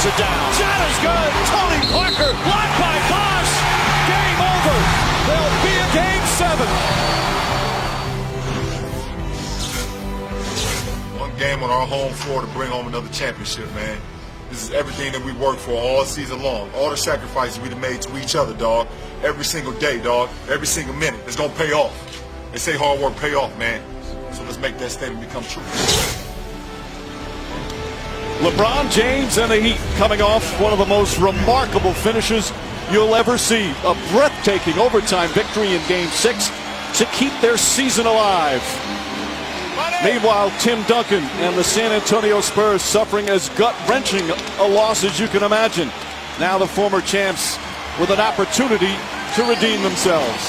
it down. Shot is good. Tony Parker blocked by Bosch. Game over. There'll be a Game 7. One game on our home floor to bring home another championship, man. This is everything that we worked for all season long. All the sacrifices we've made to each other, dog. Every single day, dog. Every single minute. It's going to pay off. They say hard work pay off, man. So let's make that statement become true. LeBron James and the Heat coming off one of the most remarkable finishes you'll ever see. A breathtaking overtime victory in Game 6 to keep their season alive. Meanwhile, Tim Duncan and the San Antonio Spurs suffering as gut-wrenching a loss as you can imagine. Now the former champs with an opportunity to redeem themselves.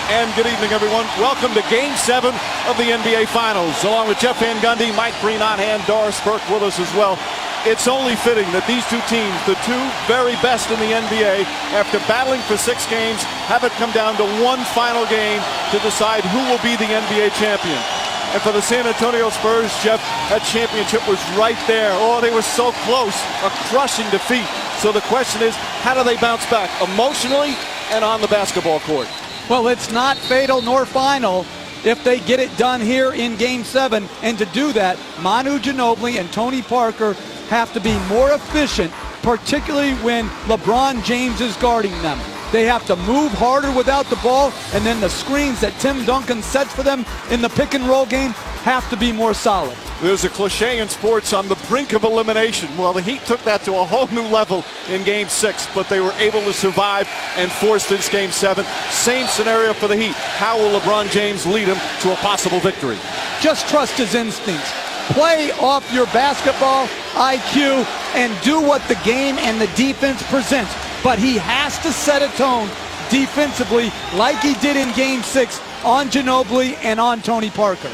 And good evening, everyone. Welcome to Game 7 of the NBA Finals. Along with Jeff Van Gundy, Mike Breen on hand, Doris Burke with us as well. It's only fitting that these two teams, the two very best in the NBA, after battling for 6 games, have it come down to one final game to decide who will be the NBA champion. And for the San Antonio Spurs, Jeff, that championship was right there. Oh, they were so close. A crushing defeat. So the question is, how do they bounce back emotionally and on the basketball court? Well, it's not fatal nor final if they get it done here in Game 7. And to do that, Manu Ginobili and Tony Parker have to be more efficient, particularly when LeBron James is guarding them. They have to move harder without the ball, and then the screens that Tim Duncan sets for them in the pick and roll game have to be more solid. There's a cliche in sports, on the brink of elimination. Well, the Heat took that to a whole new level in Game 6, but they were able to survive and force this Game 7. Same scenario for the Heat. How will LeBron James lead him to a possible victory? Just trust his instincts. Play off your basketball IQ and do what the game and the defense presents. But he has to set a tone defensively like he did in Game 6 on Ginobili and on Tony Parker.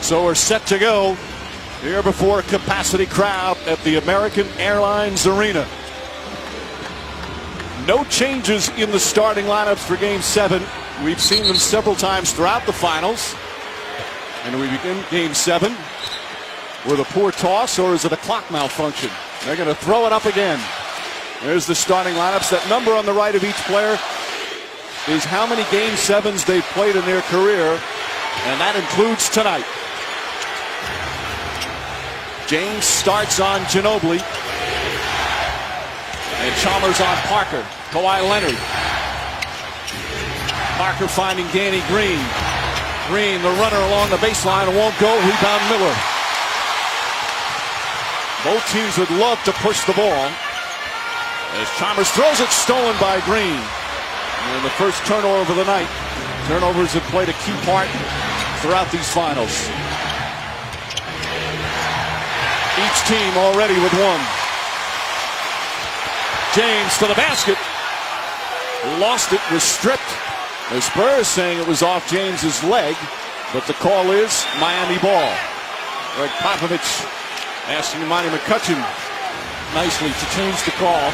So we're set to go here before a capacity crowd at the American Airlines Arena. No changes in the starting lineups for Game 7. We've seen them several times throughout the finals. And we begin Game 7 with a poor toss, or is it a clock malfunction? They're going to throw it up again. There's the starting lineups. That number on the right of each player is how many Game 7s they've played in their career, and that includes tonight. James starts on Ginobili. And Chalmers on Parker. Kawhi Leonard. Parker finding Danny Green. Green, the runner along the baseline, won't go. Rebound Miller. Both teams would love to push the ball. As Chalmers throws it, stolen by Green. And the first turnover of the night. Turnovers have played a key part throughout these finals. Each team already with one. James to the basket. Lost it, was stripped. The Spurs saying it was off James's leg, but the call is Miami ball. Greg Popovich asking Monty McCutcheon nicely to change the call.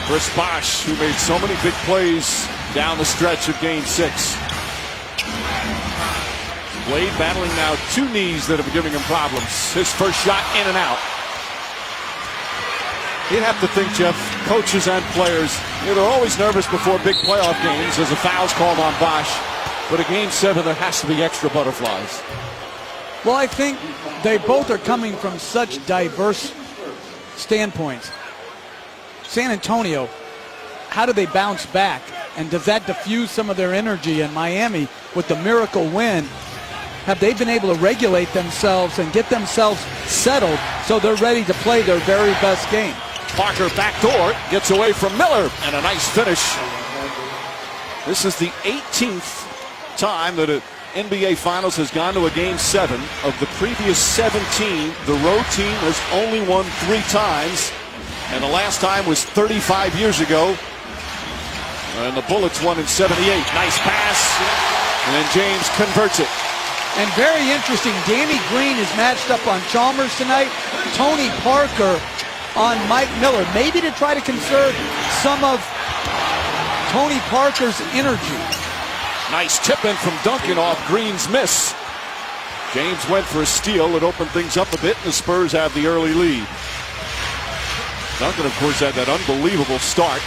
Chris Bosh, who made so many big plays down the stretch of Game 6. Wade battling now 2 knees that have been giving him problems. His first shot in and out. You'd have to think, Jeff, coaches and players, they're always nervous before big playoff games. There's a foul's called on Bosh. But a Game 7, there has to be extra butterflies. Well, I think they both are coming from such diverse standpoints. San Antonio, how do they bounce back? And does that diffuse some of their energy? And Miami, with the miracle win, have they been able to regulate themselves and get themselves settled so they're ready to play their very best game? Parker backdoor, gets away from Miller, and a nice finish. This is the 18th time that an NBA Finals has gone to a Game 7. Of the previous 17, the road team has only won 3 times. And the last time was 35 years ago. And the Bullets won in 78. Nice pass. And then James converts it. And very interesting, Danny Green is matched up on Chalmers tonight. Tony Parker on Mike Miller. Maybe to try to conserve some of Tony Parker's energy. Nice tip in from Duncan off Green's miss. James went for a steal. It opened things up a bit, and the Spurs have the early lead. Duncan, of course, had that unbelievable start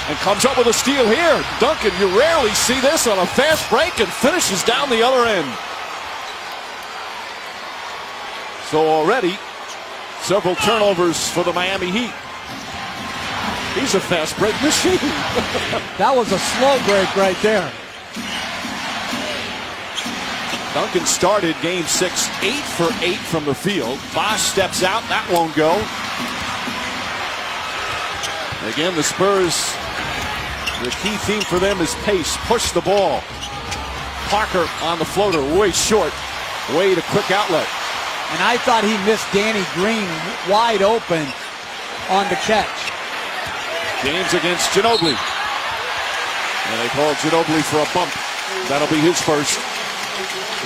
and comes up with a steal here. Duncan, you rarely see this on a fast break, and finishes down the other end. So already, several turnovers for the Miami Heat. He's a fast break machine. That was a slow break right there. Duncan started game 6, 8 for 8 from the field. Bosch steps out. That won't go. Again, the Spurs, the key theme for them is pace. Push the ball. Parker on the floater, way short. Wade, a quick outlet. And I thought he missed Danny Green wide open on the catch. James against Ginobili. And they call Ginobili for a bump. That'll be his first.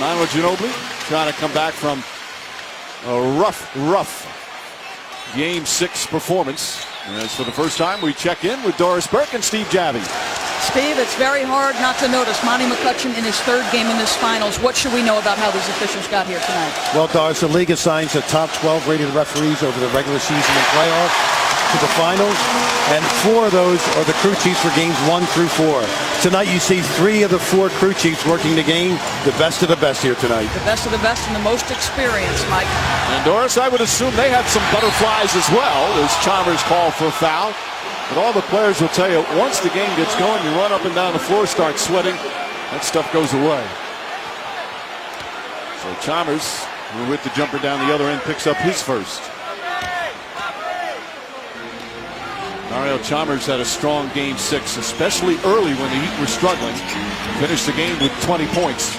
Manu Ginobili trying to come back from a rough game 6 performance. And as for the first time, we check in with Doris Burke and Steve Javie. Steve, it's very hard not to notice Monty McCutcheon in his 3rd game in this finals. What should we know about how these officials got here tonight? Well, Doris, the league assigns the top 12 rated referees over the regular season and playoffs to the finals, and 4 of those are the crew chiefs for games 1 through 4. Tonight you see 3 of the 4 crew chiefs working the game, the best of the best here tonight. The best of the best and the most experienced, Mike. And Doris, I would assume they had some butterflies as well as Chalmers called for a foul. But all the players will tell you, once the game gets going, you run up and down the floor, start sweating, that stuff goes away. So Chalmers, who with the jumper down the other end, picks up his first. Mario Chalmers had a strong game 6, especially early when the Heat were struggling. Finished the game with 20 points.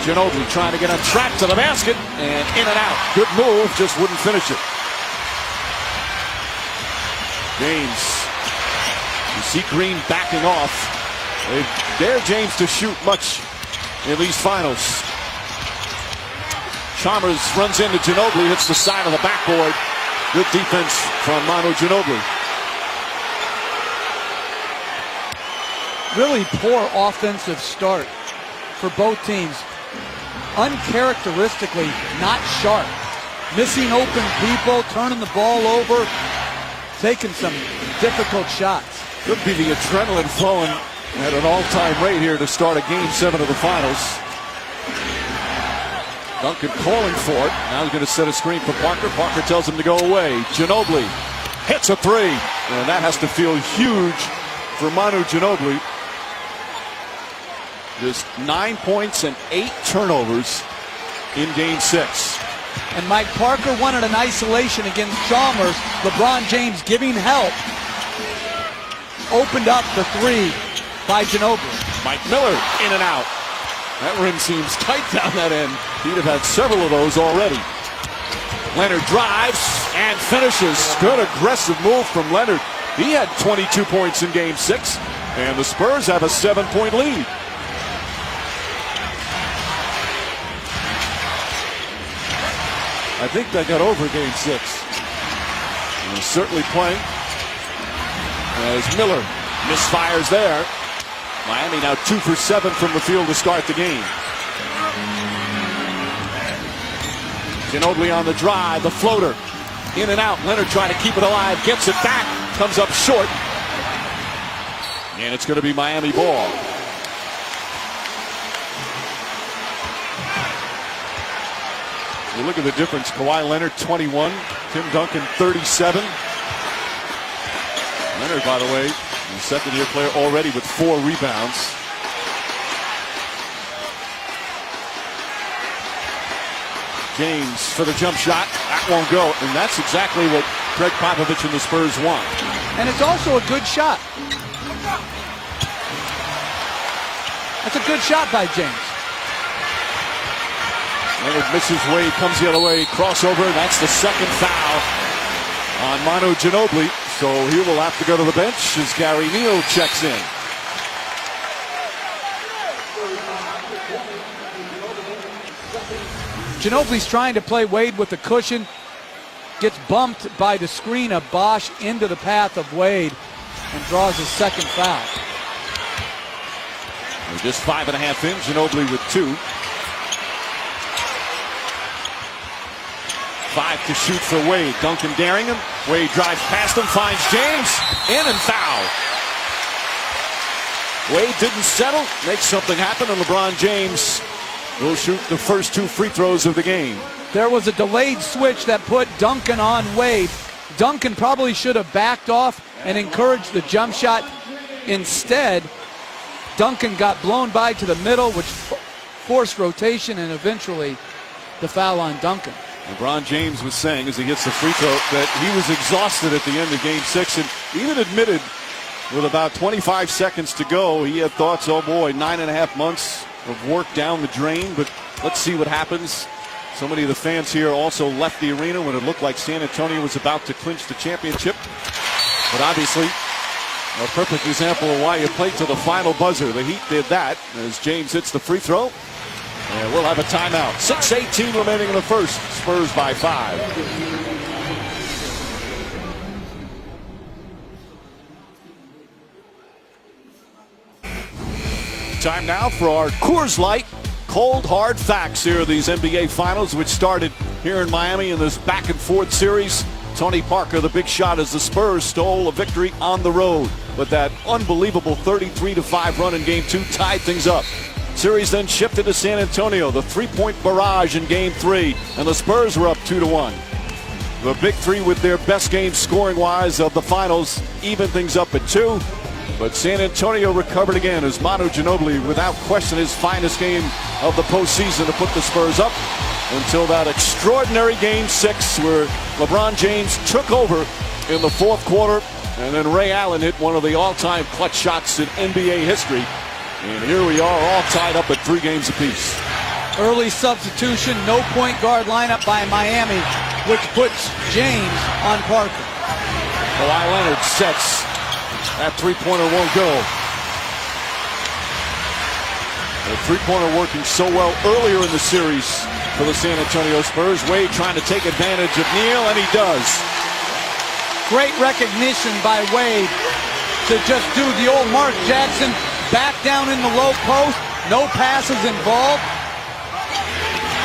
Ginobili trying to get on track to the basket, and in and out. Good move, just wouldn't finish it. James, you see Green backing off. They dare James to shoot much in these finals. Chalmers runs into Ginobili, hits the side of the backboard. Good defense from Manu Ginobili. Really poor offensive start for both teams. Uncharacteristically not sharp. Missing open people, turning the ball over, taking some difficult shots. Could be the adrenaline flowing at an all-time rate here to start a game 7 of the finals. Duncan calling for it. Now he's going to set a screen for Parker. Parker tells him to go away. Ginobili hits a 3. And that has to feel huge for Manu Ginobili. Just 9 points and 8 turnovers in game 6. And Mike Parker wanted an isolation against Chalmers. LeBron James giving help. Opened up the 3 by Ginobili. Mike Miller in and out. That rim seems tight down that end. He'd have had several of those already. Leonard drives and finishes. Good aggressive move from Leonard. He had 22 points in game 6. And the Spurs have a 7-point lead. I think they got over game 6. And certainly playing. As Miller misfires there. Miami now 2 for 7 from the field to start the game. Ginobili on the drive, the floater. In and out. Leonard trying to keep it alive. Gets it back. Comes up short. And it's going to be Miami ball. You look at the difference. Kawhi Leonard 21. Tim Duncan 37. Leonard, by the way, the second-year player already with 4 rebounds. James for the jump shot. That won't go. And that's exactly what Greg Popovich and the Spurs want. And it's also a good shot. That's a good shot by James. Leonard misses Wade, comes the other way, crossover. That's the second foul on Manu Ginobili. So he will have to go to the bench as Gary Neal checks in. Ginobili's trying to play Wade with the cushion. Gets bumped by the screen of Bosch into the path of Wade. and draws his second foul. We're just 5.5 in. Ginobili with 2. 5 to shoot for Wade. Duncan daring him. Wade drives past him, finds James, in and foul. Wade didn't settle, makes something happen, and LeBron James will shoot the first 2 free throws of the game. There was a delayed switch that put Duncan on Wade. Duncan probably should have backed off and encouraged the jump shot. Instead, Duncan got blown by to the middle, which forced rotation and eventually the foul on Duncan. LeBron James was saying as he hits the free throw that he was exhausted at the end of Game 6 and even admitted with about 25 seconds to go he had thoughts, oh boy, 9.5 months of work down the drain, but let's see what happens. So many of the fans here also left the arena when it looked like San Antonio was about to clinch the championship. But obviously, a perfect example of why you play to the final buzzer. The Heat did that as James hits the free throw. And we'll have a timeout. 6:18 remaining in the first. Spurs by 5. Time now for our Coors Light cold hard facts. Here are these NBA Finals, which started here in Miami in this back and forth series. Tony Parker, the big shot as the Spurs stole a victory on the road. But that unbelievable 33-5 run in Game 2 tied things up. Series then shifted to San Antonio, the 3-point barrage in Game 3, and the Spurs were up 2-1. The big three with their best game scoring-wise of the finals even things up at 2. But San Antonio recovered again as Manu Ginobili, without question, his finest game of the postseason to put the Spurs up until that extraordinary Game 6 where LeBron James took over in the fourth quarter, and then Ray Allen hit one of the all-time clutch shots in NBA history. And here we are, all tied up at 3 games apiece. Early substitution, no point guard lineup by Miami, which puts James on Parker. Kawhi Leonard sets. That three-pointer won't go. The three-pointer working so well earlier in the series for the San Antonio Spurs. Wade trying to take advantage of Neal, and he does. Great recognition by Wade to just do the old Mark Jackson, back down in the low post, no passes involved,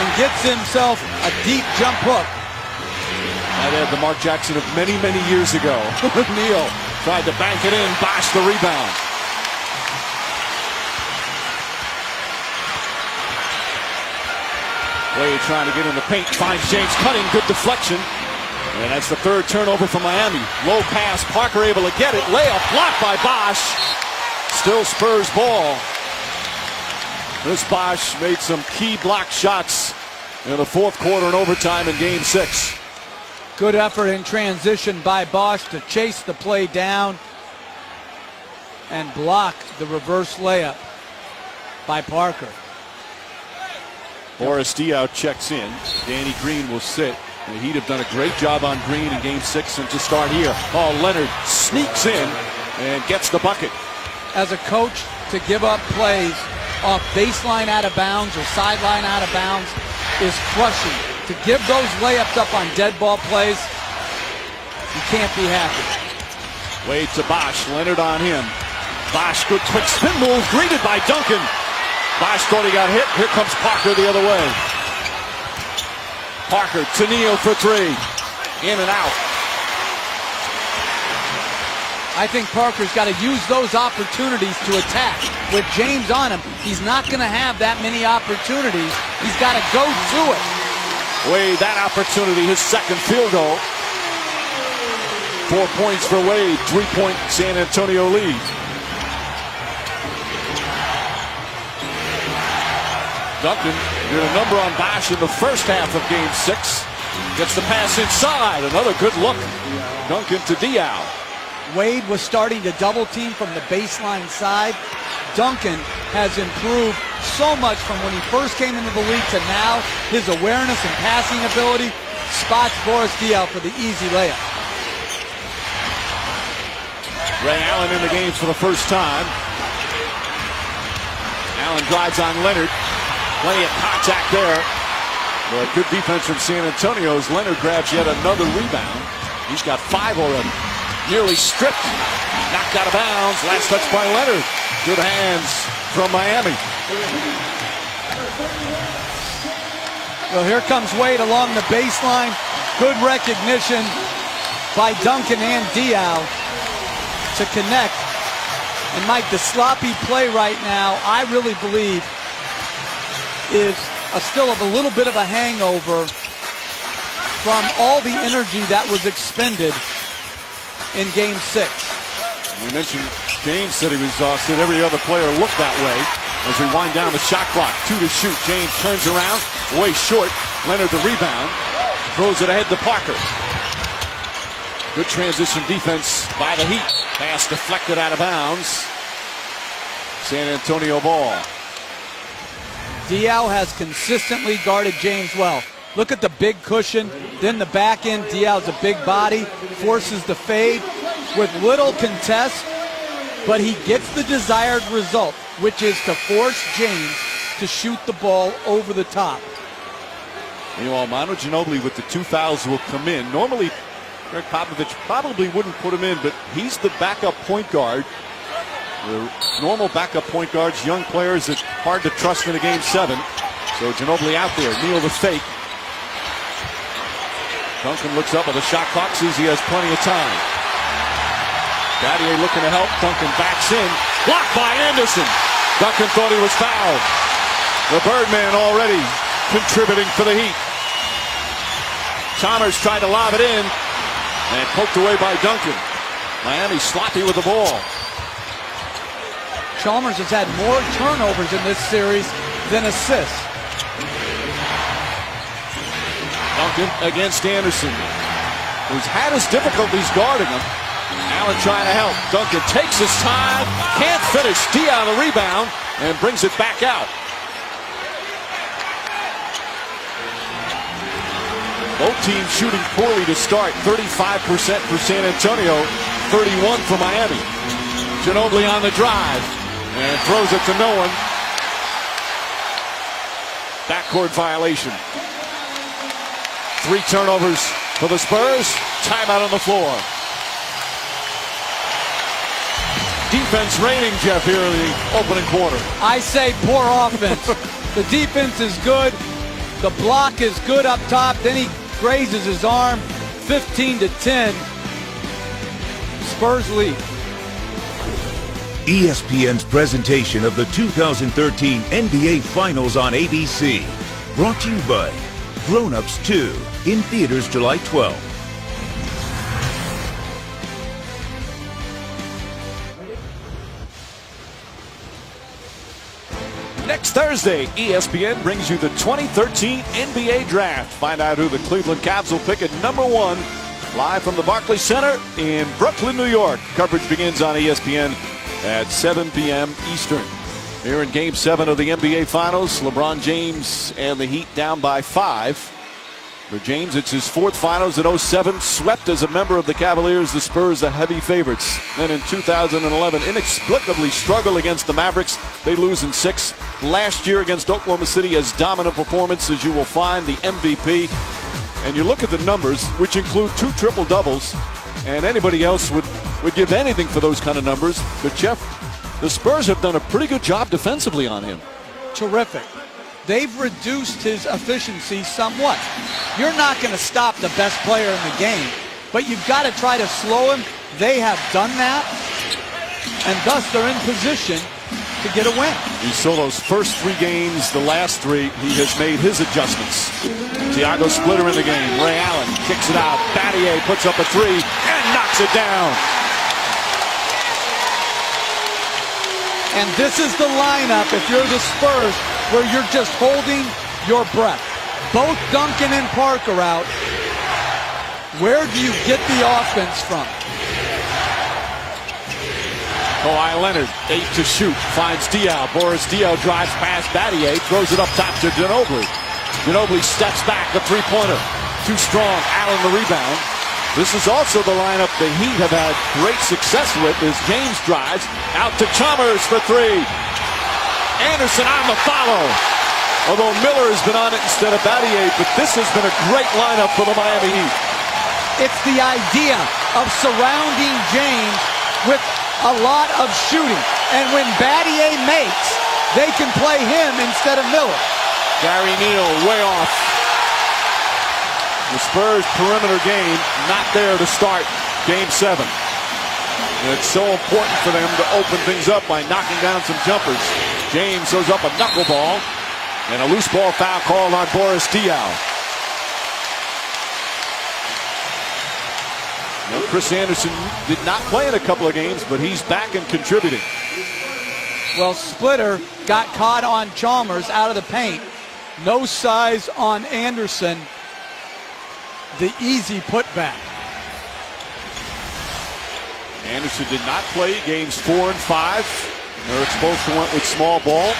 and gets himself a deep jump hook. That had the Mark Jackson of many, many years ago. Neal tried to bank it in, Bosh the rebound. Wade trying to get in the paint, finds James cutting, good deflection. And that's the third turnover for Miami. Low pass, Parker able to get it, layup blocked by Bosh. Still Spurs ball. This Bosh made some key block shots in the fourth quarter and overtime in Game 6. Good effort in transition by Bosh to chase the play down and block the reverse layup by Parker. Boris Diaw checks in. Danny Green will sit. The Heat have done a great job on Green in Game 6 and to start here. Paul Leonard sneaks in and gets the bucket. As a coach, to give up plays off baseline out of bounds or sideline out of bounds is crushing. To give those layups up on dead ball plays, you can't be happy. Wade to Bosh, Leonard on him. Bosh, good quick spin move, greeted by Duncan. Bosh thought he got hit. Here comes Parker the other way. Parker to Neal for 3. In and out. I think Parker's got to use those opportunities to attack. With James on him, he's not going to have that many opportunities. He's got to go to it. Wade, that opportunity, his second field goal. 4 points for Wade, 3-point San Antonio lead. Duncan did a number on Bosh in the first half of Game 6. Gets the pass inside. Another good look. Duncan to Diaw. Wade was starting to double team from the baseline side. Duncan has improved so much from when he first came into the league to now. His awareness and passing ability spots Boris Diaw for the easy layup. Ray Allen in the game for the first time. Allen drives on Leonard. Plenty of contact there. But good defense from San Antonio as Leonard grabs yet another rebound. He's got 5 already. nearly stripped. Knocked out of bounds. Last touch by Leonard. Good hands from Miami. Well, here comes Wade along the baseline. Good recognition by Duncan and Diaw to connect. And Mike, the sloppy play right now, I really believe, is still a little bit of a hangover from all the energy that was expended in Game 6. We mentioned James said he was exhausted. Every other player looked that way. As we wind down the shot clock, 2 to shoot. James turns around, way short. Leonard the rebound, throws it ahead to Parker. Good transition defense by the Heat. Pass deflected out of bounds. San Antonio ball. Diaw has consistently guarded James well. Look at the big cushion, then the back end. Diaw's a big body, forces the fade with little contest, but he gets the desired result, which is to force James to shoot the ball over the top. Meanwhile, Manu Ginobili with the 2 fouls will come in. Normally, Greg Popovich probably wouldn't put him in, but he's the backup point guard. The normal backup point guards, young players, it's hard to trust in a Game 7. So Ginobili out there, Neal the fake. Duncan looks up at the shot clock, sees he has plenty of time. Battier looking to help, Duncan backs in, blocked by Anderson. Duncan thought he was fouled. The Birdman already contributing for the Heat. Chalmers tried to lob it in and poked away by Duncan. Miami sloppy with the ball. Chalmers has had more turnovers in this series than assists. Duncan against Anderson, who's had his difficulties guarding him. Allen trying to help. Duncan takes his time, can't finish. Diaw the rebound and brings it back out. Both teams shooting poorly to start. 35% for San Antonio, 31% for Miami. Ginobili on the drive and throws it to no one. Backcourt violation. 3 turnovers for the Spurs. Timeout on the floor. Defense reigning, Jeff, here in the opening quarter. I say poor offense. The defense is good. The block is good up top. Then he grazes his arm. 15-10. Spurs lead. ESPN's presentation of the 2013 NBA Finals on ABC. Brought to you by Grown Ups 2, in theaters July 12th. Next Thursday, ESPN brings you the 2013 NBA Draft. Find out who the Cleveland Cavs will pick at #1. Live from the Barclays Center in Brooklyn, New York. Coverage begins on ESPN at 7 p.m. Eastern. Here in Game 7 of the NBA Finals, LeBron James and the Heat down by 5. For James, it's his 4th Finals in 07. Swept as a member of the Cavaliers, the Spurs the heavy favorites. Then in 2011, inexplicably struggle against the Mavericks. They lose in 6. Last year against Oklahoma City, as dominant performance as you will find, the MVP. And you look at the numbers, which include 2 triple-doubles, and anybody else would give anything for those kind of numbers. But, Jeff, the Spurs have done a pretty good job defensively on him. Terrific. They've reduced his efficiency somewhat. You're not going to stop the best player in the game, but you've got to try to slow him. They have done that, and thus they're in position to get a win. You saw those first 3 games, the last 3, he has made his adjustments. Thiago Splitter in the game. Ray Allen kicks it out. Battier puts up a 3 and knocks it down. And this is the lineup, if you're the Spurs, where you're just holding your breath. Both Duncan and Parker out. Where do you get the offense from? Kawhi Leonard, 8 to shoot, finds Diaw. Boris Diaw drives past Battier, throws it up top to Ginobili. Ginobili steps back, the 3-pointer. Too strong, Allen the rebound. This is also the lineup the Heat have had great success with as James drives out to Chalmers for 3. Anderson on the follow. Although Miller has been on it instead of Battier, but this has been a great lineup for the Miami Heat. It's the idea of surrounding James with a lot of shooting. And when Battier makes, they can play him instead of Miller. Gary Neal way off. The Spurs perimeter game not there to start Game 7. And it's so important for them to open things up by knocking down some jumpers. James throws up a knuckleball and a loose ball foul called on Boris Diaw. Now, Chris Anderson did not play in a couple of games, but he's back and contributing. Well, Splitter got caught on Chalmers out of the paint. No size on Anderson. The easy putback. Anderson did not play games 4 and 5. Eric Spoelstra went with small ball.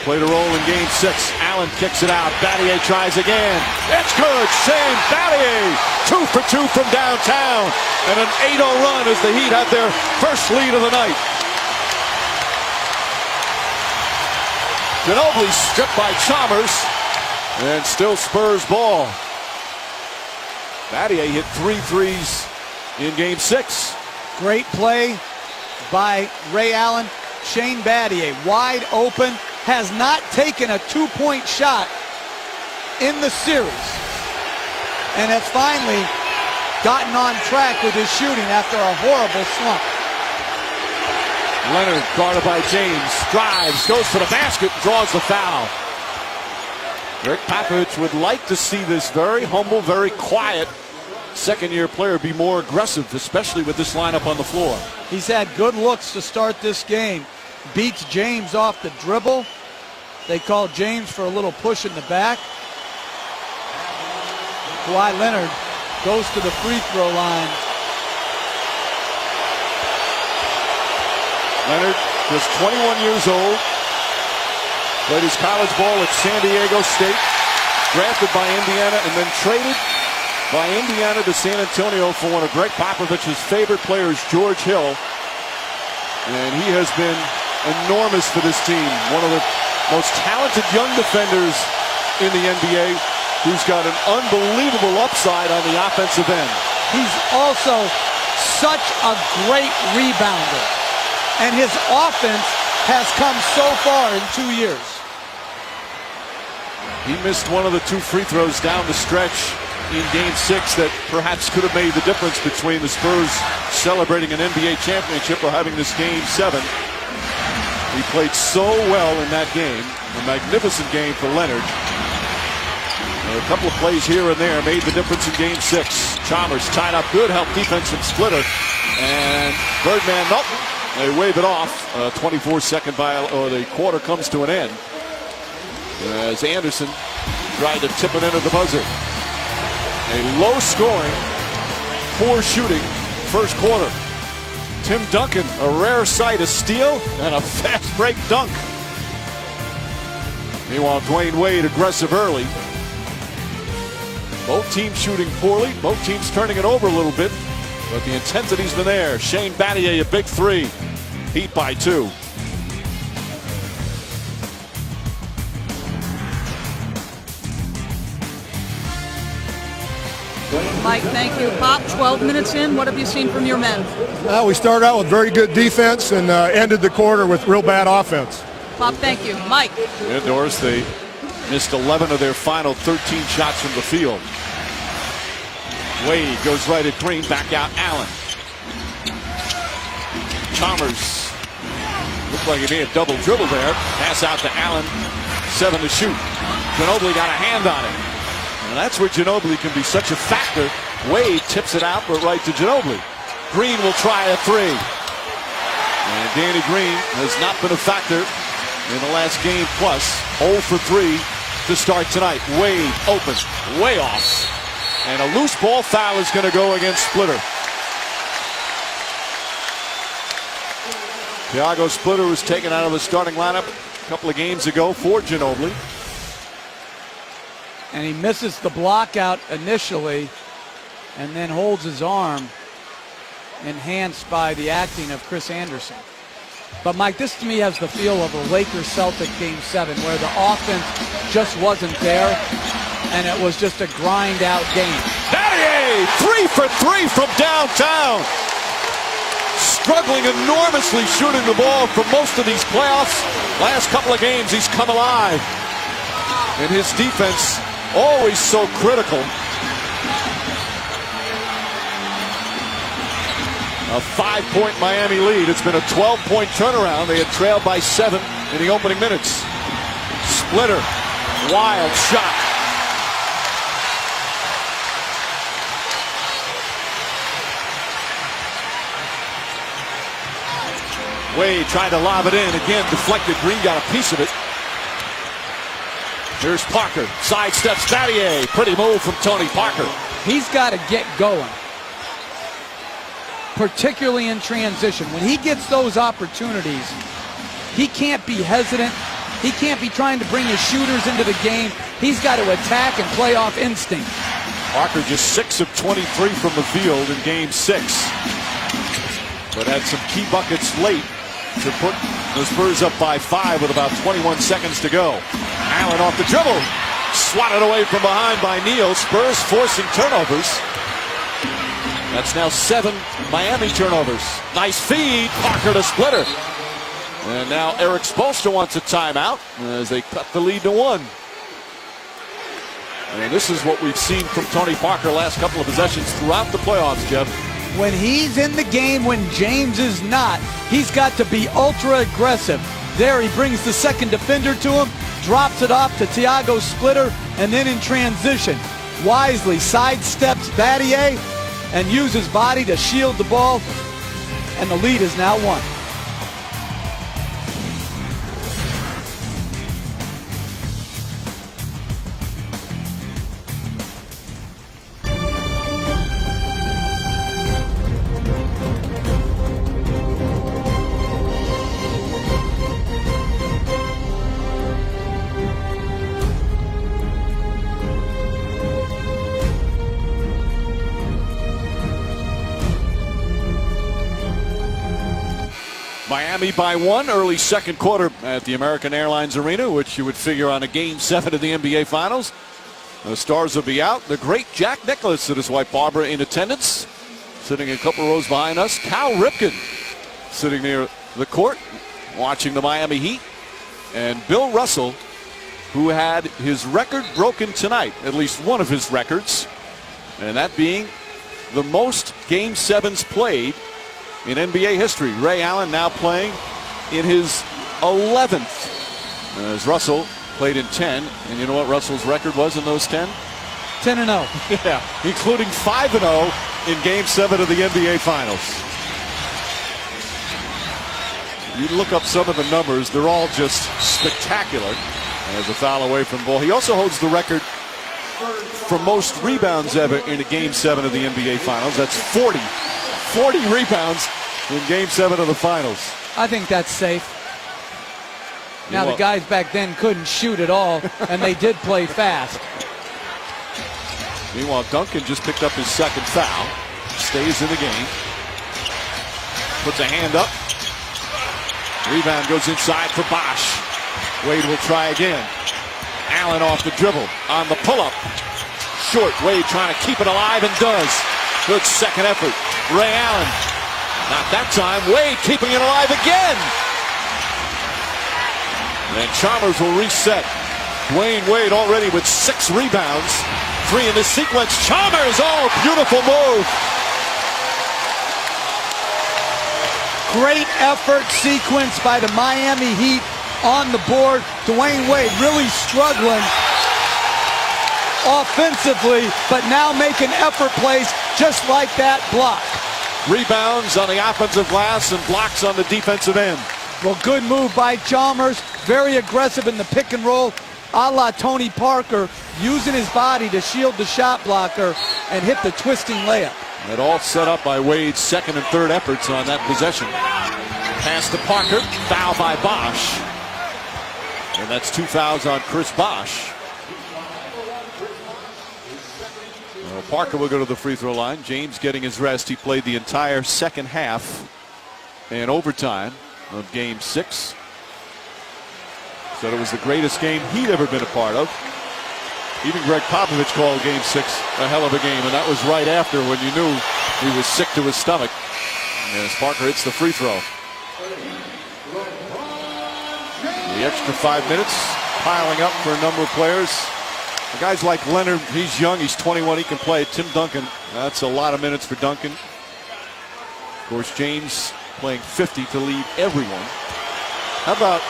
Played a role in Game 6. Allen kicks it out. Battier tries again. It's good. Shane Battier, 2 for 2 from downtown. And an 8-0 run as the Heat have their first lead of the night. Ginobili stripped by Chalmers. And still Spurs ball. Battier hit 3 threes in Game 6. Great play by Ray Allen. Shane Battier wide open. Has not taken a 2-point shot in the series. And has finally gotten on track with his shooting after a horrible slump. Leonard guarded by James. Drives, goes for the basket, draws the foul. Rick Popovich would like to see this very humble, very quiet second-year player be more aggressive, especially with this lineup on the floor. He's had good looks to start this game. Beats James off the dribble. They call James for a little push in the back. Kawhi Leonard goes to the free throw line. Leonard was 21 years old. Played his college ball at San Diego State. Drafted by Indiana and then traded by Indiana to San Antonio for one of Greg Popovich's favorite players, George Hill. And he has been enormous for this team. One of the most talented young defenders in the NBA who's got an unbelievable upside on the offensive end. He's also such a great rebounder. And his offense has come so far in 2 years. He missed one of the 2 free throws down the stretch in Game 6 that perhaps could have made the difference between the Spurs celebrating an NBA championship or having this Game 7. He played so well in that game. A magnificent game for Leonard. A couple of plays here and there made the difference in Game 6. Chalmers tied up good, help defense from Splitter. And Birdman, nope, they wave it off. 24-second or the quarter comes to an end. As Anderson tried to tip it into the buzzer. A low scoring, poor shooting first quarter. Tim Duncan, a rare sight, a steal and a fast break dunk. Meanwhile, Dwayne Wade aggressive early. Both teams shooting poorly, both teams turning it over a little bit, but the intensity's been there. Shane Battier, a big 3. Heat by 2. Mike, thank you. Pop, 12 minutes in. What have you seen from your men? We started out with very good defense and ended the quarter with real bad offense. Pop, thank you. Mike. Yeah, Doris, they missed 11 of their final 13 shots from the field. Wade goes right at Green, back out Allen. Chalmers looked like he may have double dribbled there. Pass out to Allen, 7 to shoot. Ginobili got a hand on it. And that's where Ginobili can be such a factor. Wade tips it out, but right to Ginobili. Green will try a 3. And Danny Green has not been a factor in the last game plus. 0 for 3 to start tonight. Wade open, way off. And a loose ball foul is going to go against Splitter. Thiago Splitter was taken out of the starting lineup a couple of games ago for Ginobili. And he misses the block out initially and then holds his arm, enhanced by the acting of Chris Anderson. But Mike, this to me has the feel of a Lakers-Celtic Game 7 where the offense just wasn't there and it was just a grind-out game. That Battier, 3 for 3 from downtown. Struggling enormously shooting the ball for most of these playoffs. Last couple of games, he's come alive. And his defense, always so critical. A 5-point Miami lead. It's been a 12-point turnaround. They had trailed by 7 in the opening minutes. Splitter, wild shot. Wade tried to lob it in. Again, deflected. Green got a piece of it. Here's Parker. Sidesteps Battier. Pretty move from Tony Parker. He's got to get going, particularly in transition. When he gets those opportunities, he can't be hesitant. He can't be trying to bring his shooters into the game. He's got to attack and play off instinct. Parker just 6 of 23 from the field in game 6. But had some key buckets late to put the Spurs up by 5 with about 21 seconds to go. Allen off the dribble. Swatted away from behind by Neal. Spurs forcing turnovers. That's now 7 Miami turnovers. Nice feed. Parker to Splitter. And now Eric Spoelstra wants a timeout as they cut the lead to 1. And this is what we've seen from Tony Parker last couple of possessions throughout the playoffs, Jeff. When he's in the game, when James is not, he's got to be ultra aggressive. There he brings the second defender to him, drops it off to Thiago Splitter, and then in transition, wisely sidesteps Battier and uses his body to shield the ball, and the lead is now 1. Miami by 1 early second quarter at the American Airlines Arena, which you would figure on a game 7 of the NBA Finals. The stars will be out. The great Jack Nicklaus and his wife Barbara in attendance, sitting a couple rows behind us. Cal Ripken sitting near the court watching the Miami Heat. And Bill Russell, who had his record broken tonight, at least one of his records, and that being the most Game 7s played in NBA history. Ray Allen now playing in his 11th. As Russell played in 10. And you know what Russell's record was in those 10? 10-0. Yeah, including 5-0 in Game 7 of the NBA Finals. You look up some of the numbers, they're all just spectacular. There's a foul away from the ball. He also holds the record for most rebounds ever in a Game 7 of the NBA Finals. That's 40 rebounds in Game 7 of the Finals. I think that's safe. Now, the guys back then couldn't shoot at all, and they did play fast. Meanwhile, Duncan just picked up his second foul. Stays in the game. Puts a hand up. Rebound goes inside for Bosch. Wade will try again. Allen off the dribble on the pull-up. Short. Wade trying to keep it alive and does. Good second effort. Ray Allen. Not that time. Wade keeping it alive again. And Chalmers will reset. Dwayne Wade already with 6 rebounds. 3 in this sequence. Chalmers. Oh, beautiful move. Great effort sequence by the Miami Heat on the board. Dwayne Wade really struggling offensively, but now making effort plays just like that block. Rebounds on the offensive glass and blocks on the defensive end. Well, good move by Chalmers. Very aggressive in the pick and roll, a la Tony Parker, using his body to shield the shot blocker and hit the twisting layup. It all set up by Wade's second and third efforts on that possession. Pass to Parker. Foul by Bosch. And that's 2 fouls on Chris Bosch. Well, Parker will go to the free throw line. James getting his rest. He played the entire second half and overtime of Game 6. Said it was the greatest game he'd ever been a part of. Even Greg Popovich called Game 6 a hell of a game, and that was right after when you knew he was sick to his stomach. As Parker hits the free throw. The extra 5 minutes piling up for a number of players. The guys like Leonard, he's young, he's 21, he can play. Tim Duncan, that's a lot of minutes for Duncan. Of course, James playing 50 to lead everyone. How about,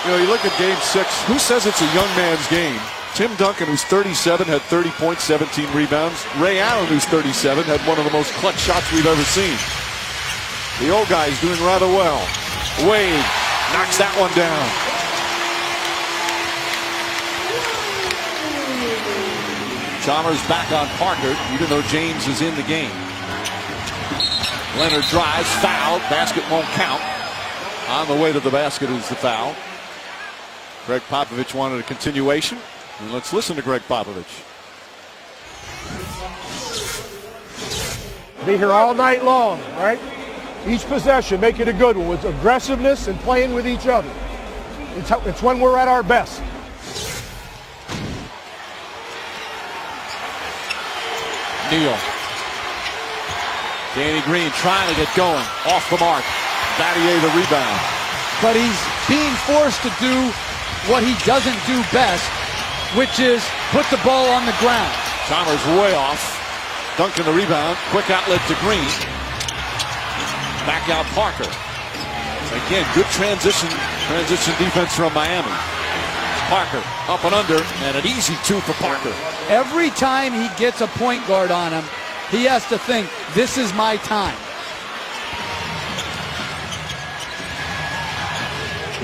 you look at Game 6, who says it's a young man's game? Tim Duncan, who's 37, had 30 points, 17 rebounds. Ray Allen, who's 37, had one of the most clutch shots we've ever seen. The old guy's doing rather well. Wade knocks that one down. Chalmers back on Parker, even though James is in the game. Leonard drives, fouled, basket won't count. On the way to the basket is the foul. Greg Popovich wanted a continuation. And let's listen to Greg Popovich. Be here all night long, right? Each possession, make it a good one with aggressiveness and playing with each other. It's when we're at our best. Neal. Danny Green trying to get going. Off the mark. Battier the rebound. But he's being forced to do what he doesn't do best, which is put the ball on the ground. Chalmers way off. Duncan the rebound. Quick outlet to Green. Back out Parker. Again, good transition defense from Miami. Parker up and under, and an easy two for Parker. Every time he gets a point guard on him, he has to think, this is my time.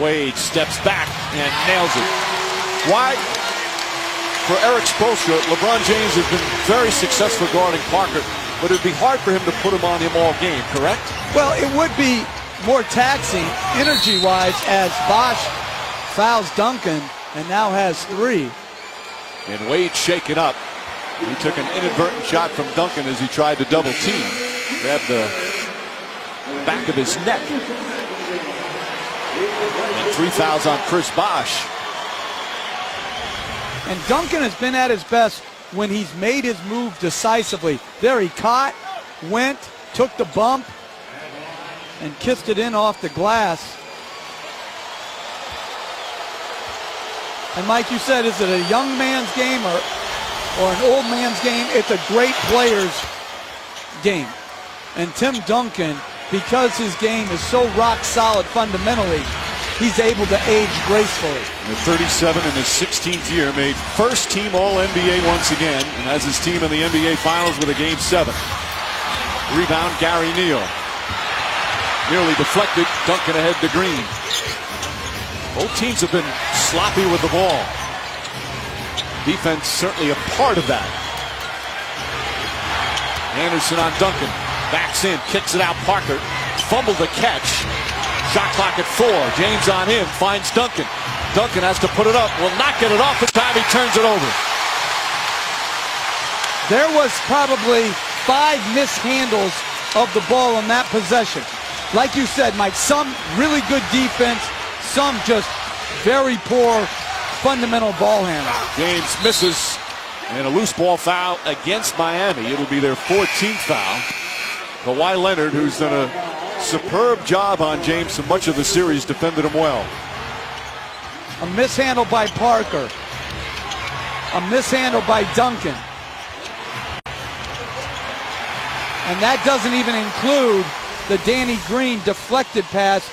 Wade steps back and nails it. Why? For Eric Spoelstra, LeBron James has been very successful guarding Parker, but it would be hard for him to put him on him all game, correct? Well, it would be more taxing energy-wise as Bosh fouls Duncan and now has 3. And Wade shaken up. He took an inadvertent shot from Duncan as he tried to double team. Grabbed the back of his neck. And 3 fouls on Chris Bosh. And Duncan has been at his best when he's made his move decisively. There he caught, went, took the bump, and kissed it in off the glass. And Mike, you said, is it a young man's game or an old man's game? It's a great player's game. And Tim Duncan, because his game is so rock solid fundamentally, he's able to age gracefully. At 37 in his 16th year, made first team All-NBA once again, and has his team in the NBA Finals with a Game 7. Rebound, Gary Neal. Nearly deflected, Duncan ahead to Green. Both teams have been sloppy with the ball. Defense certainly a part of that. Anderson on Duncan. Backs in, kicks it out. Parker fumbled the catch. Shot clock at 4. James on him, finds Duncan. Duncan has to put it up. Will not get it off the time he turns it over. There was probably 5 mishandles of the ball on that possession. Like you said, Mike, some really good defense, some just very poor fundamental ball handling. James misses, and a loose ball foul against Miami. It'll be their 14th foul. Kawhi Leonard, who's done a superb job on James for much of the series, defended him well. A mishandle by Parker. A mishandle by Duncan. And that doesn't even include the Danny Green deflected pass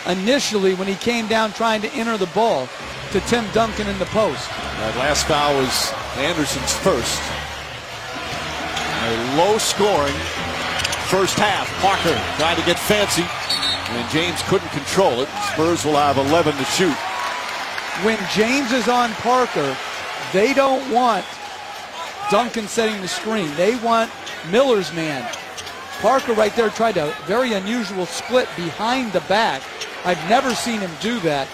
initially when he came down trying to enter the ball to Tim Duncan in the post. That last foul was Anderson's first. A low-scoring first half. Parker tried to get fancy, and James couldn't control it. Spurs will have 11 to shoot. When James is on Parker, they don't want Duncan setting the screen. They want Miller's man. Parker right there tried a very unusual split behind the back. I've never seen him do that.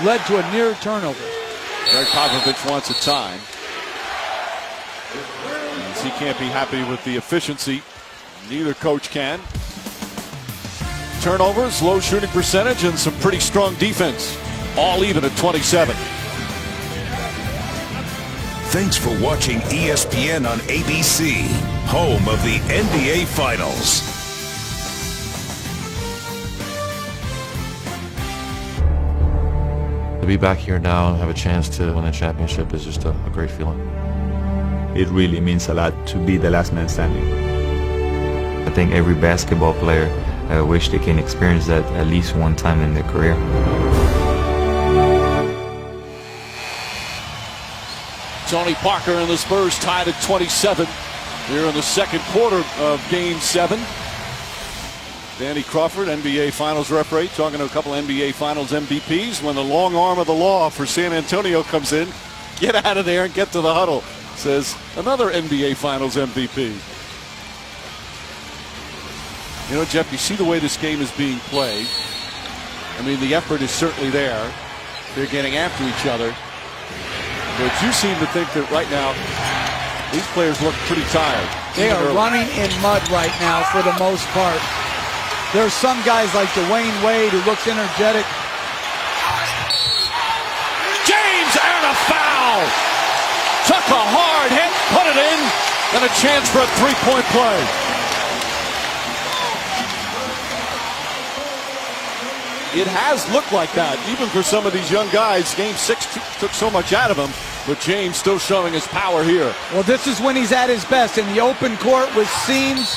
Led to a near turnover. Greg Popovich wants a time. As he can't be happy with the efficiency. Neither coach can. Turnovers, low shooting percentage, and some pretty strong defense. All even at 27. Thanks for watching ESPN on ABC, home of the NBA Finals. To be back here now and have a chance to win a championship is just a great feeling. It really means a lot to be the last man standing. I think every basketball player wish they can experience that at least one time in their career. Tony Parker and the Spurs tied at 27 here in the second quarter of Game 7. Danny Crawford, NBA Finals referee, talking to a couple NBA Finals MVPs when the long arm of the law for San Antonio comes in. Get out of there and get to the huddle, says another NBA Finals MVP. You know, Jeff, you see the way this game is being played. I mean, the effort is certainly there. They're getting after each other. But you seem to think that right now, these players look pretty tired. They are running in mud right now for the most part. There's some guys like Dwayne Wade who looks energetic. James and a foul! Took a hard hit, put it in, and a chance for a three-point play. It has looked like that, even for some of these young guys. Game 6 took so much out of him, but James still showing his power here. Well, this is when he's at his best. In the open court with seams,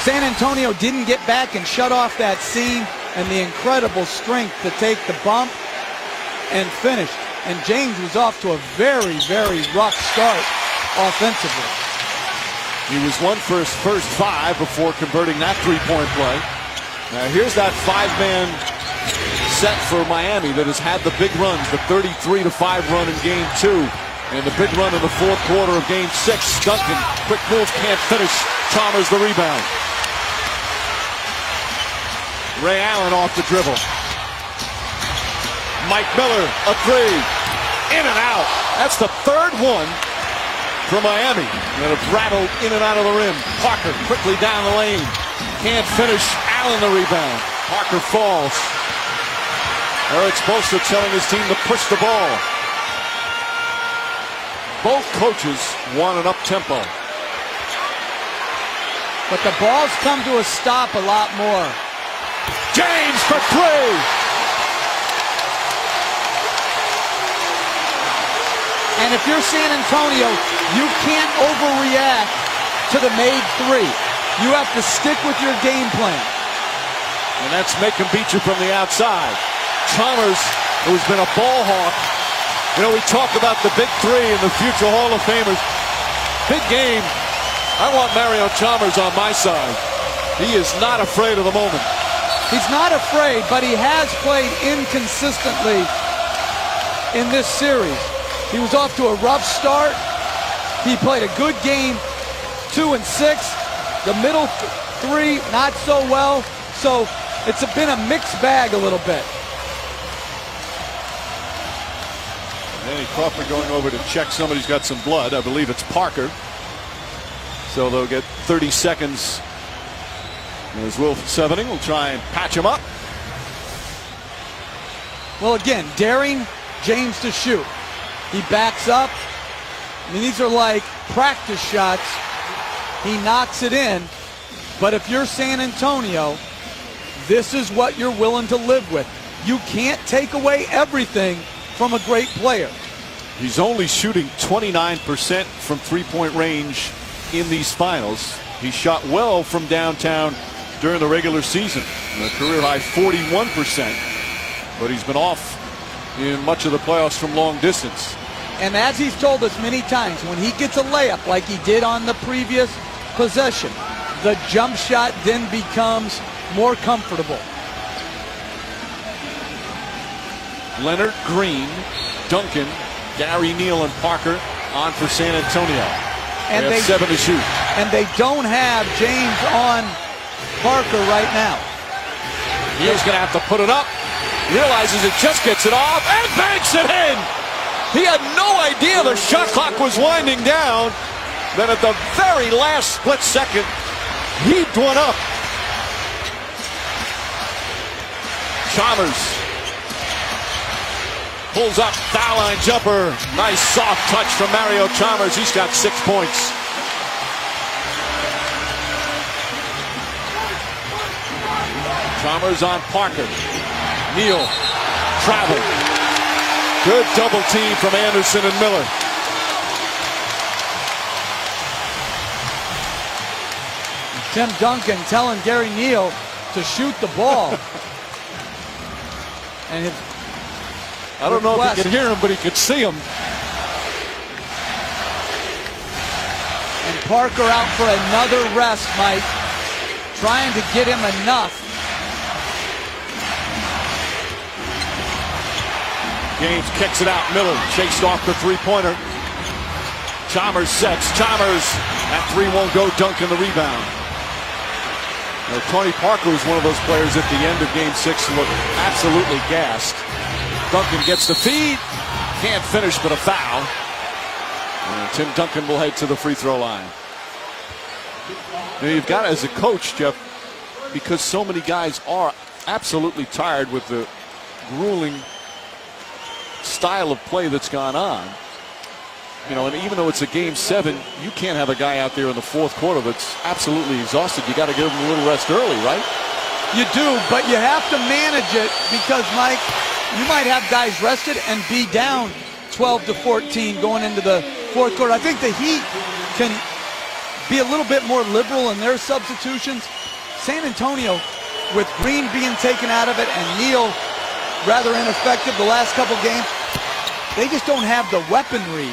San Antonio didn't get back and shut off that seam, and the incredible strength to take the bump and finish. And James was off to a very, very rough start offensively. He was 1 for his first 5 before converting that three-point play. Now here's that 5-man set for Miami that has had the big runs, the 33-5 run in Game 2, and the big run in the fourth quarter of Game 6. Duncan, quick move, can't finish. Chalmers the rebound. Ray Allen off the dribble. Mike Miller, a three. In and out. That's the third one for Miami. And have rattled in and out of the rim. Parker quickly down the lane. Can't finish. Allen the rebound. Parker falls. Eric Spoelstra telling his team to push the ball. Both coaches want an up-tempo. But the ball's come to a stop a lot more. James for three. And if you're San Antonio, you can't overreact to the made three. You have to stick with your game plan. And that's make him beat you from the outside. Chalmers, who's been a ball hawk. You know, we talk about the big three and the future Hall of Famers. Big game. I want Mario Chalmers on my side. He is not afraid of the moment. He's not afraid, but he has played inconsistently in this series. He was off to a rough start. He played a good game, 2 and 6. The middle three, not so well. So it's been a mixed bag a little bit. Danny Crawford going over to check somebody's got some blood. I believe it's Parker. So they'll get 30 seconds. As Will Sevening will try and patch him up. Well, again, daring James to shoot. He backs up. I mean, these are like practice shots. He knocks it in. But if you're San Antonio, this is what you're willing to live with. You can't take away everything from a great player. He's only shooting 29% from three-point range in these finals. He shot well from downtown during the regular season. A career-high 41%. But he's been off in much of the playoffs from long distance. And as he's told us many times, when he gets a layup like he did on the previous possession, the jump shot then becomes more comfortable. Leonard, Green, Duncan, Gary Neal, and Parker on for San Antonio. And they have 7 to shoot. And they don't have James on Parker right now. Neal's going to have to put it up. Realizes it just gets it off and banks it in. He had no idea the shot clock was winding down. Then at the very last split second, heaved one up. Chalmers Pulls up, foul line jumper. Nice soft touch from Mario Chalmers. He's got 6 points. Chalmers on Parker. Neal, travel. Good double team from Anderson and Miller. Tim Duncan telling Gary Neal to shoot the ball. And I don't know if he could hear him, but he could see him. And Parker out for another rest, Mike. Trying to get him enough. James kicks it out. Miller chased off the three-pointer. Chalmers sets. Chalmers. That three won't go. Duncan the rebound. Now, Tony Parker was one of those players at the end of Game 6 who looked absolutely gassed. Duncan gets the feed. Can't finish, but a foul. And Tim Duncan will head to the free throw line. Now, you've got, as a coach, Jeff, because so many guys are absolutely tired with the grueling style of play that's gone on. You know, and even though it's a Game 7, you can't have a guy out there in the fourth quarter that's absolutely exhausted. You got to give him a little rest early, right? You do, but you have to manage it because, Mike, you might have guys rested and be down 12 to 14 going into the fourth quarter. I think the Heat can be a little bit more liberal in their substitutions. San Antonio, with Green being taken out of it and Neal rather ineffective the last couple games, they just don't have the weaponry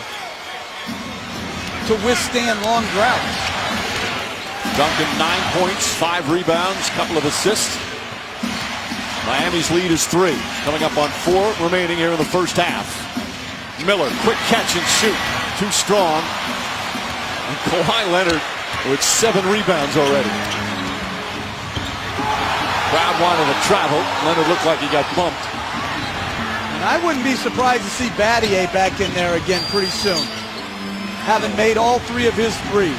to withstand long droughts. Duncan 9 points, 5 rebounds, couple of assists. Miami's lead is 3, coming up on 4 remaining here in the first half. Miller, quick catch and shoot, too strong. And Kawhi Leonard with 7 rebounds already. Crowd wanted to travel. Leonard looked like he got bumped. And I wouldn't be surprised to see Battier back in there again pretty soon, having made all 3 of his threes.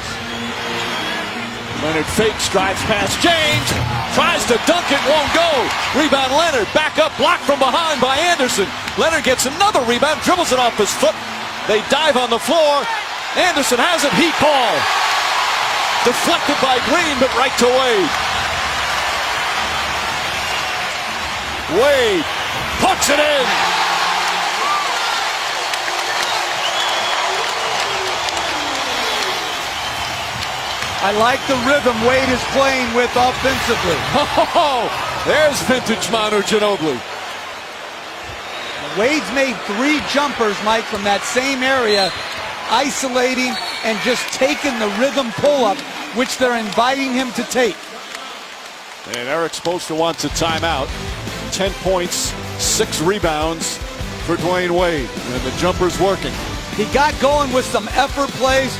Leonard fakes, drives past James, tries to dunk it, won't go. Rebound Leonard, back up, blocked from behind by Anderson. Leonard gets another rebound, dribbles it off his foot. They dive on the floor. Anderson has it, Heat ball. Deflected by Green, but right to Wade. Wade puts it in. I like the rhythm Wade is playing with offensively. Oh, there's vintage Manu Ginobili. Wade's made 3 jumpers, Mike, from that same area, isolating and just taking the rhythm pull-up, which they're inviting him to take. And Eric Spoelstra wants a timeout. 10 points, 6 rebounds for Dwayne Wade, and the jumper's working. He got going with some effort plays,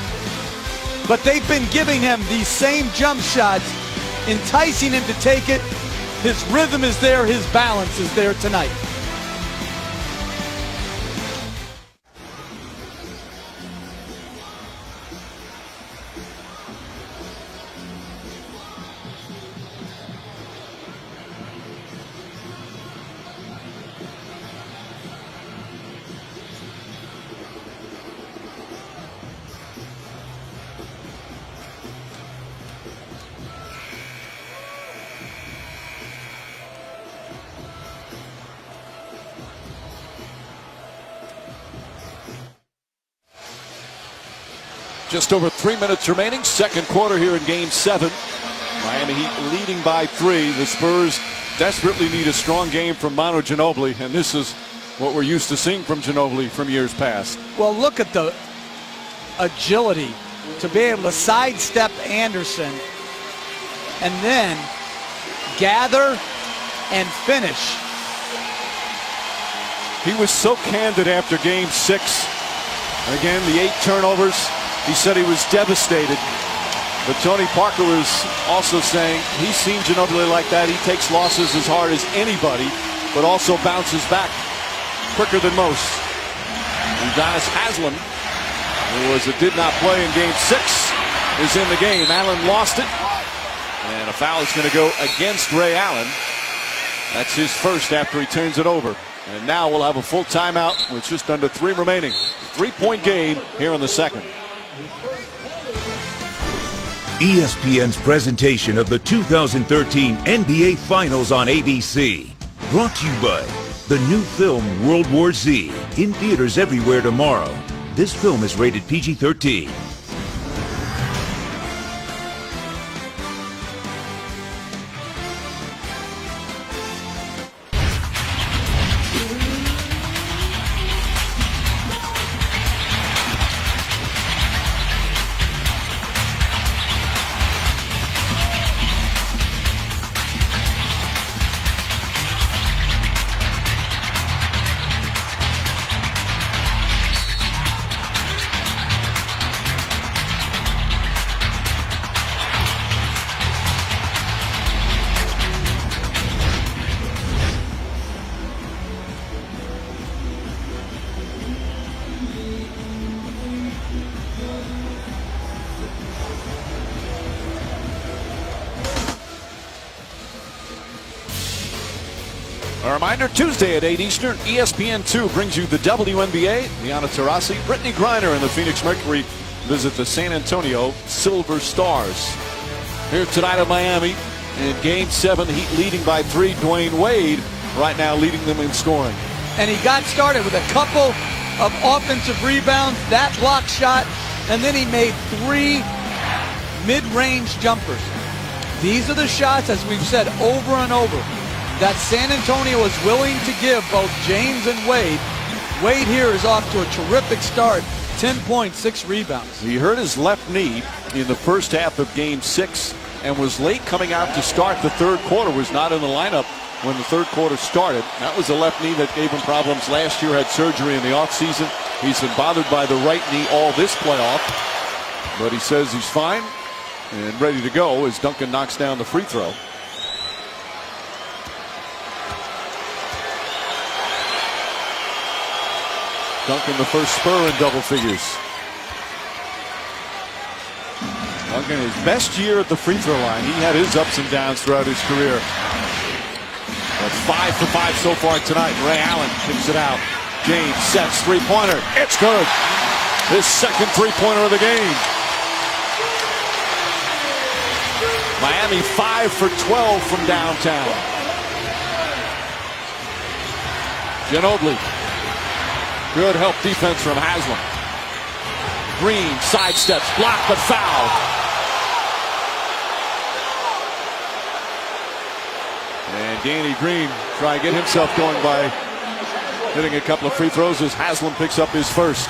but they've been giving him these same jump shots, enticing him to take it. His rhythm is there, his balance is there tonight. Just over 3 minutes remaining, second quarter here in Game 7. Miami Heat leading by 3. The Spurs desperately need a strong game from Manu Ginobili, and this is what we're used to seeing from Ginobili from years past. Well, look at the agility to be able to sidestep Anderson and then gather and finish. He was so candid after Game 6. And again, the 8 turnovers. He said he was devastated. But Tony Parker was also saying he's seen Ginobili like that. He takes losses as hard as anybody, but also bounces back quicker than most. Udonis Haslem, who did not play in Game 6, is in the game. Allen lost it. And a foul is going to go against Ray Allen. That's his first after he turns it over. And now we'll have a full timeout with just under 3 remaining. 3-point game here in the second. ESPN's presentation of the 2013 NBA Finals on ABC. Brought to you by the new film World War Z, in theaters everywhere tomorrow. This film is rated PG-13. A reminder, Tuesday at 8 Eastern, ESPN2 brings you the WNBA. Liana Taurasi, Brittany Griner, and the Phoenix Mercury visit the San Antonio Silver Stars. Here tonight in Miami, in Game 7, the Heat leading by 3. Dwayne Wade right now leading them in scoring. And he got started with a couple of offensive rebounds, that block shot, and then he made 3 mid-range jumpers. These are the shots, as we've said over and over, that San Antonio is willing to give both James and Wade. Wade here is off to a terrific start, 10 points, 6 rebounds. He hurt his left knee in the first half of Game 6 and was late coming out to start the third quarter, was not in the lineup when the third quarter started. That was the left knee that gave him problems last year, had surgery in the offseason. He's been bothered by the right knee all this playoff, but he says he's fine and ready to go as Duncan knocks down the free throw. Duncan, the first Spur in double figures. Duncan, his best year at the free throw line. He had his ups and downs throughout his career. But 5 for 5 so far tonight. Ray Allen kicks it out. James sets three-pointer. It's good. His second three-pointer of the game. Miami 5 for 12 from downtown. Ginobili. Good help defense from Haslam. Green sidesteps, blocked but fouled. And Danny Green trying to get himself going by hitting a couple of free throws as Haslam picks up his first.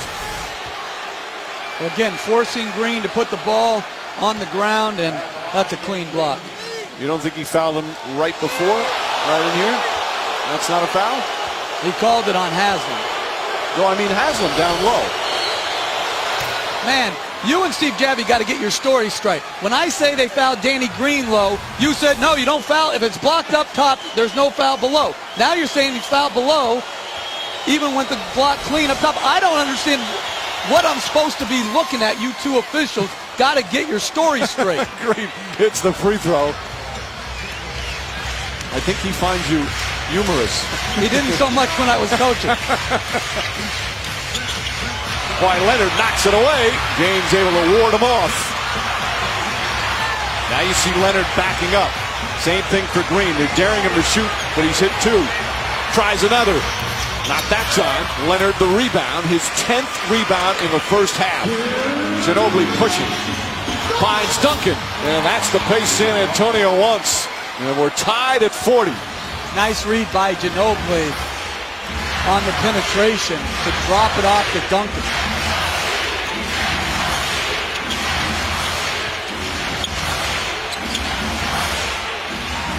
Again, forcing Green to put the ball on the ground, and that's a clean block. You don't think he fouled him right before, right in here? That's not a foul? He called it on Haslam. No, I mean Haslam down low. Man, you and Steve Javie got to get your story straight. When I say they fouled Danny Green low, you said, no, you don't foul. If it's blocked up top, there's no foul below. Now you're saying he's fouled below, even with the block clean up top. I don't understand what I'm supposed to be looking at, you two officials. Got to get your story straight. Green hits the free throw. I think he finds you humorous. He didn't so much when I was coaching. Why, Leonard knocks it away. James able to ward him off. Now you see Leonard backing up. Same thing for Green. They're daring him to shoot, but he's hit 2. Tries another. Not that time. Leonard the rebound. His 10th rebound in the first half. Ginobili pushing. Finds Duncan. And that's the pace San Antonio wants. And we're tied at 40. Nice read by Ginobili on the penetration to drop it off to Duncan.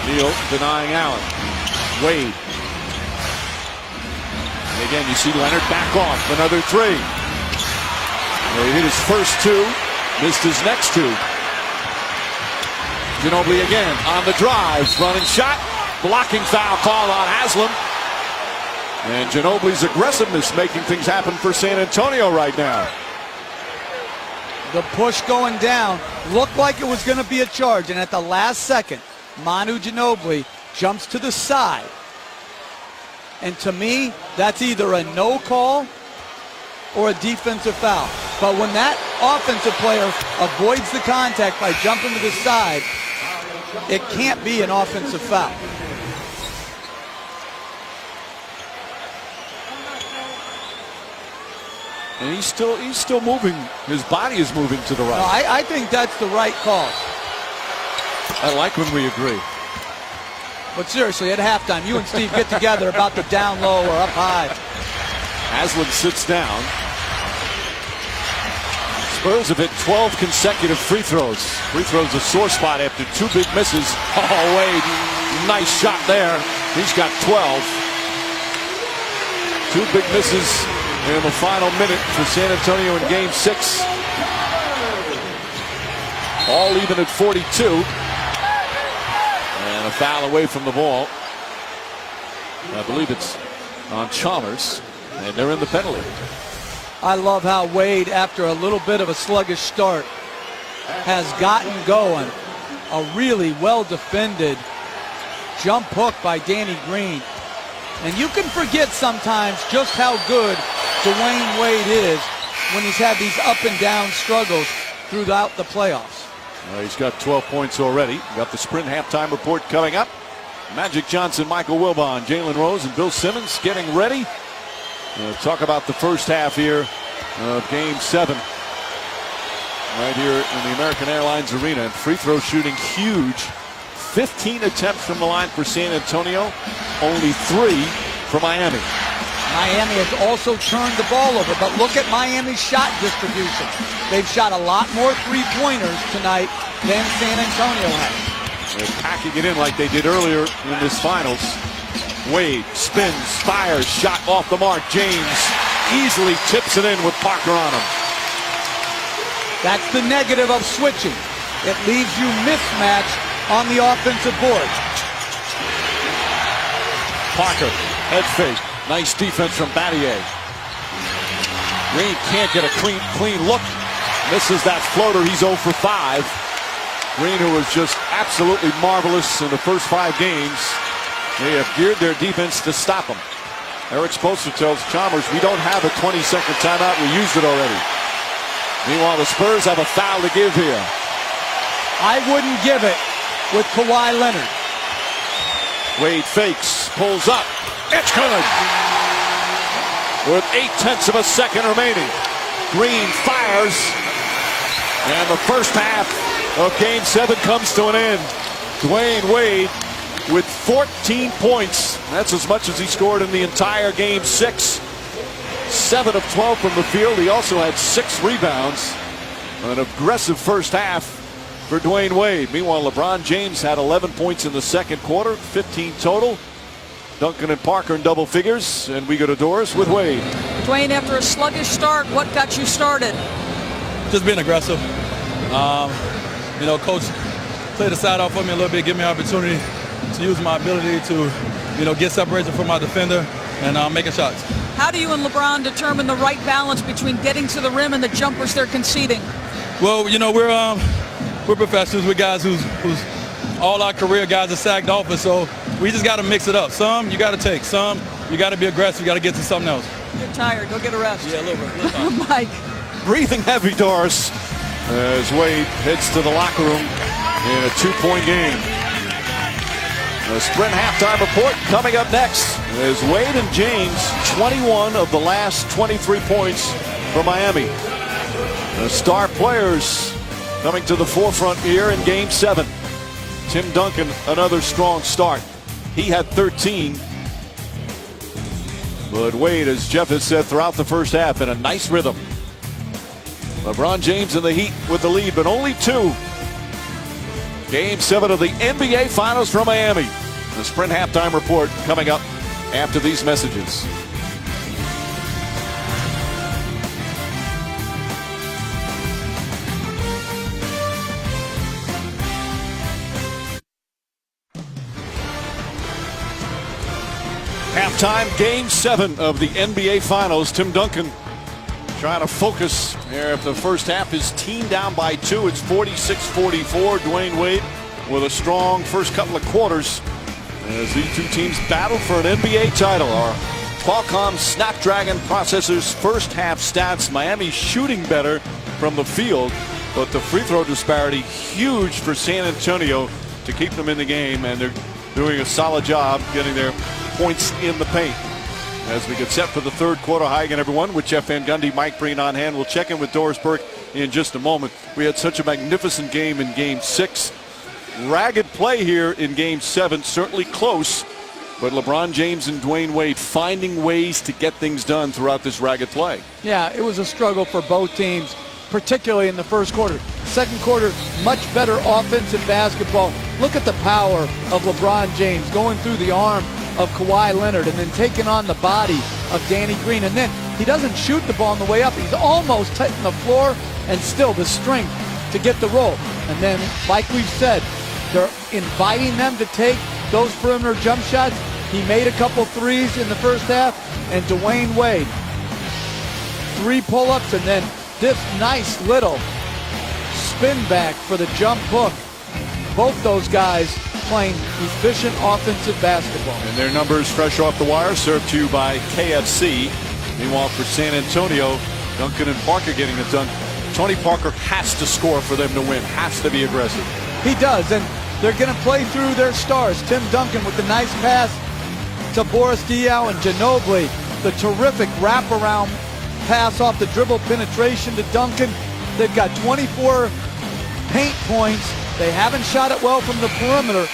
Neal denying Allen. Wade. And again, you see Leonard back off. Another 3. He hit his first 2. Missed his next 2. Ginobili again on the drive. Running shot. Blocking foul call on Haslam. And Ginobili's aggressiveness making things happen for San Antonio right now. The push going down looked like it was going to be a charge. And at the last second, Manu Ginobili jumps to the side. And to me, that's either a no call or a defensive foul. But when that offensive player avoids the contact by jumping to the side, it can't be an offensive foul. And he's still moving. His body is moving to the right. No, I think that's the right call. I like when we agree. But seriously, at halftime, you and Steve get together about the down low or up high. Aslan sits down. Spurs have hit 12 consecutive free throws. Free throws a sore spot after 2 big misses. Oh, Wade, nice shot there. He's got 12. 2 big misses in the final minute for San Antonio in Game 6. All even at 42. And a foul away from the ball. I believe it's on Chalmers. And they're in the penalty. I love how Wade, after a little bit of a sluggish start, has gotten going. A really well-defended jump hook by Danny Green. And you can forget sometimes just how good Dwayne Wade is when he's had these up and down struggles throughout the playoffs. He's got 12 points already. We got the Sprint halftime report coming up. Magic Johnson, Michael Wilbon, Jalen Rose, and Bill Simmons getting ready. Talk about the first half here of Game 7. Right here in the American Airlines Arena. And free throw shooting huge. 15 attempts from the line for San Antonio. Only 3 for Miami. Miami has also turned the ball over, but look at Miami's shot distribution. They've shot a lot more three-pointers tonight than San Antonio has. They're packing it in like they did earlier in this finals. Wade spins, fires, shot off the mark. James easily tips it in with Parker on him. That's the negative of switching. It leaves you mismatched on the offensive board. Parker, head fake. Nice defense from Battier. Green can't get a clean look. Misses that floater. He's 0 for 5. Green, who was just absolutely marvelous in the first 5 games. They have geared their defense to stop him. Eric Spoelstra tells Chalmers, we don't have a 20-second timeout. We used it already. Meanwhile, the Spurs have a foul to give here. I wouldn't give it with Kawhi Leonard. Wade fakes, pulls up. It's good. With 0.8 of a second remaining. Green fires. And the first half of Game 7 comes to an end. Dwayne Wade with 14 points. That's as much as he scored in the entire Game 6. 7 of 12 from the field. He also had 6 rebounds. An aggressive first half for Dwayne Wade. Meanwhile, LeBron James had 11 points in the second quarter, 15 total. Duncan and Parker in double figures, and we go to Doris with Wade. Dwayne, after a sluggish start, what got you started? Just being aggressive. Coach played the side off for me a little bit, give me an opportunity to use my ability to, get separation from my defender and making shots. How do you and LeBron determine the right balance between getting to the rim and the jumpers they're conceding? Well, we're professionals. We're guys who's all our career guys are sacked off us, so we just got to mix it up. Some you got to take, some you got to be aggressive. You got to get to something else. You're tired. Go get a rest. Yeah, a little bit. Mike. Breathing heavy, Doris, as Wade heads to the locker room in a 2-point game. The Sprint halftime report coming up next as Wade and James, 21 of the last 23 points for Miami. The star players coming to the forefront here in Game 7. Tim Duncan, another strong start. He had 13. But Wade, as Jeff has said throughout the first half, in a nice rhythm. LeBron James in the Heat with the lead, but only 2. Game 7 of the NBA Finals from Miami. The Sprint halftime report coming up after these messages. Halftime, Game 7 of the NBA Finals. Tim Duncan trying to focus here after the first half. His team down by 2. It's 46-44. Dwayne Wade with a strong first couple of quarters. as these two teams battle for an NBA title. Our Qualcomm Snapdragon processors first half stats. Miami shooting better from the field, but the free throw disparity huge for San Antonio to keep them in the game, and they're doing a solid job getting their points in the paint. As we get set for the third quarter, hi again everyone, with Jeff Van Gundy, Mike Breen on hand. We'll check in with Doris Burke in just a moment. We had such a magnificent game in Game 6. Ragged play here in Game 7, certainly close, but LeBron James and Dwayne Wade finding ways to get things done throughout this ragged play. Yeah, it was a struggle for both teams, particularly in the first quarter. Second quarter, much better offensive basketball. Look at the power of LeBron James going through the arm of Kawhi Leonard and then taking on the body of Danny Green. And then he doesn't shoot the ball on the way up. He's almost hitting the floor, and still the strength to get the roll. And then, like we've said, they're inviting them to take those perimeter jump shots. He made a couple threes in the first half, and Dwayne Wade, 3 pull-ups, and then this nice little spin back for the jump hook. Both those guys playing efficient offensive basketball. And their numbers fresh off the wire, served to you by KFC. Meanwhile, for San Antonio, Duncan and Parker getting it done. Tony Parker has to score for them to win, has to be aggressive. He does, and they're going to play through their stars. Tim Duncan with the nice pass to Boris Diaw, and Ginobili, the terrific wraparound pass off the dribble penetration to Duncan. They've got 24 paint points. They haven't shot it well from the perimeter,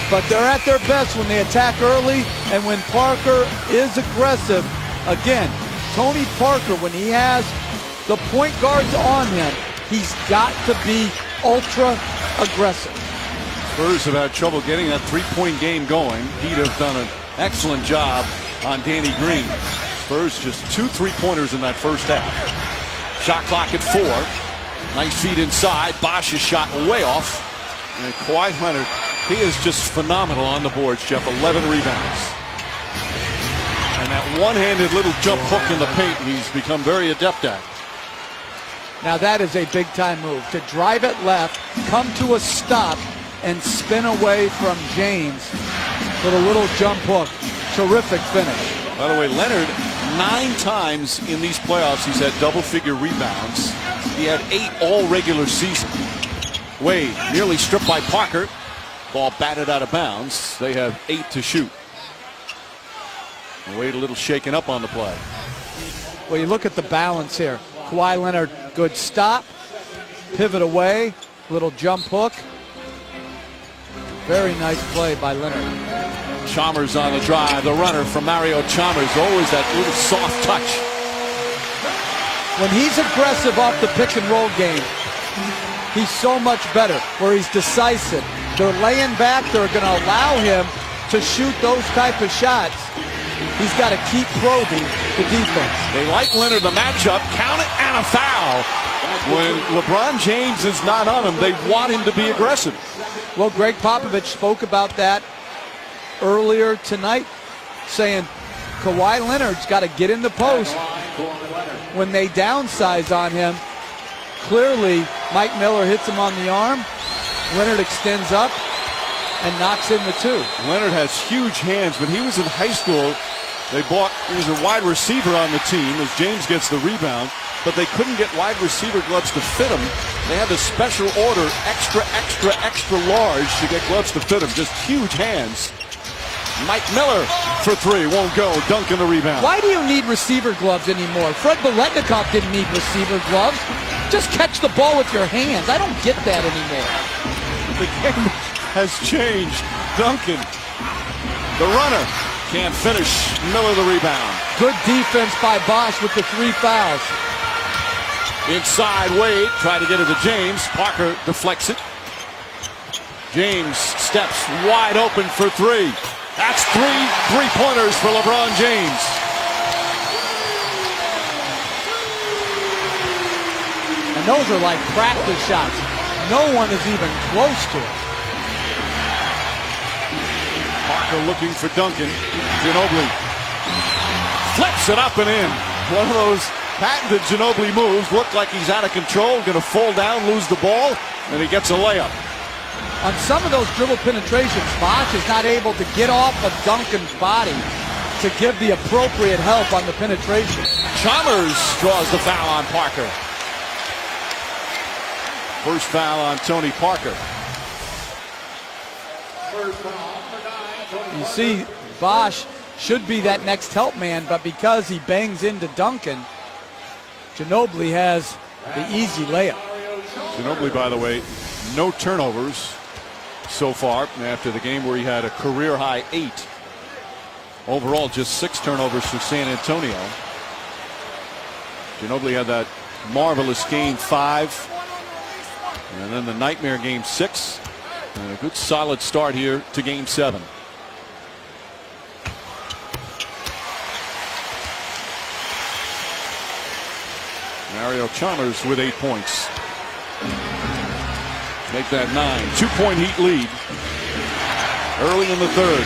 but they're at their best when they attack early and when Parker is aggressive. Again, Tony Parker, when he has the point guards on him, he's got to be ultra aggressive. Spurs have had trouble getting that three-point game going. He'd have done an excellent job on Danny Green. Spurs just 2 3-pointers in that first half. Shot clock at 4. Nice feed inside. Bosch's shot way off. And Kawhi Leonard, he is just phenomenal on the boards, Jeff. 11 rebounds. And that one-handed little jump hook in the paint, he's become very adept at. Now that is a big-time move. To drive it left, come to a stop, and spin away from James with a little jump hook. Terrific finish. By the way, Leonard, 9 times in these playoffs he's had double-figure rebounds. He had 8 all regular season. Wade nearly stripped by Parker. Ball batted out of bounds. They have 8 to shoot. And Wade a little shaken up on the play. Well, you look at the balance here. Kawhi Leonard, good stop. Pivot away. Little jump hook. Very nice play by Leonard. Chalmers on the drive. The runner from Mario Chalmers. Always that little soft touch. When he's aggressive off the pick and roll game, he's so much better, where he's decisive. They're laying back. They're going to allow him to shoot those type of shots. He's got to keep probing the defense. They like Leonard, the matchup. Count it, and a foul. When LeBron James is not on him, they want him to be aggressive. Well, Greg Popovich spoke about that earlier tonight, saying Kawhi Leonard's got to get in the post. When they downsize on him, clearly Mike Miller hits him on the arm. Leonard extends up and knocks in the 2. Leonard has huge hands. When he was in high school, he was a wide receiver on the team as James gets the rebound, but they couldn't get wide receiver gloves to fit him. They had to special order extra large to get gloves to fit him. Just huge hands. Mike Miller for 3, won't go. Duncan the rebound. Why do you need receiver gloves anymore? Fred Biletnikoff didn't need receiver gloves. Just catch the ball with your hands. I don't get that anymore. The game has changed. Duncan, the runner, can't finish. Miller the rebound. Good defense by Bosch with the 3 fouls. Inside, Wade tried to get it to James. Parker deflects it. James steps wide open for 3. That's 3 3-pointers for LeBron James. And those are like practice shots. No one is even close to it. Parker looking for Duncan. Ginobili flips it up and in. One of those patented Ginobili moves. Looked like he's out of control. Going to fall down, lose the ball, and he gets a layup. On some of those dribble penetrations, Bosh is not able to get off of Duncan's body to give the appropriate help on the penetration. Chalmers draws the foul on Parker. First foul on Tony Parker. You see, Bosh should be that next help man, but because he bangs into Duncan, Ginobili has the easy layup. Ginobili, by the way, no turnovers so far after the game where he had a career high 8. Overall, just 6 turnovers for San Antonio. Ginobili had that marvelous game 5, and then the nightmare game 6, and a good solid start here to game 7. Mario Chalmers with 8 points. Make that 9. 2-point Heat lead early in the third.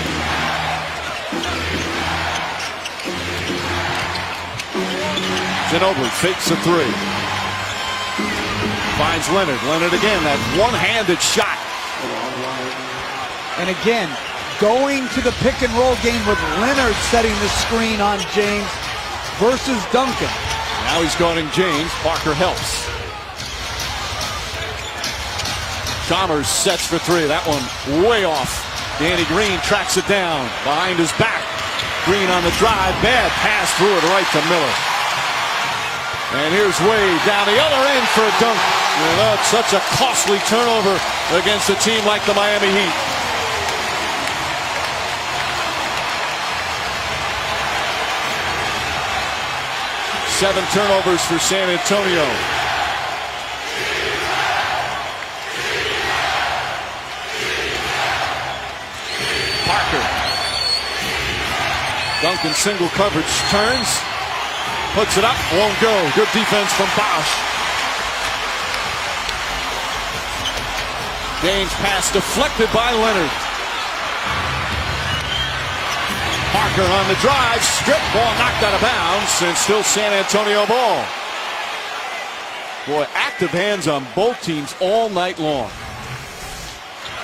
Ginobili fakes a 3. Finds Leonard. Leonard again, that one-handed shot. And again, going to the pick and roll game with Leonard setting the screen on James versus Duncan. Now he's guarding James. Parker helps. Chalmers sets for 3. That one way off. Danny Green tracks it down behind his back. Green on the drive. Bad pass through it right to Miller. And here's Wade down the other end for a dunk. You know, it's such a costly turnover against a team like the Miami Heat. Seven turnovers for San Antonio. Parker. Duncan single coverage, turns, puts it up, won't go. Good defense from Bosh. James pass deflected by Leonard. Parker on the drive, strip ball knocked out of bounds, and still San Antonio ball. Boy, active hands on both teams all night long.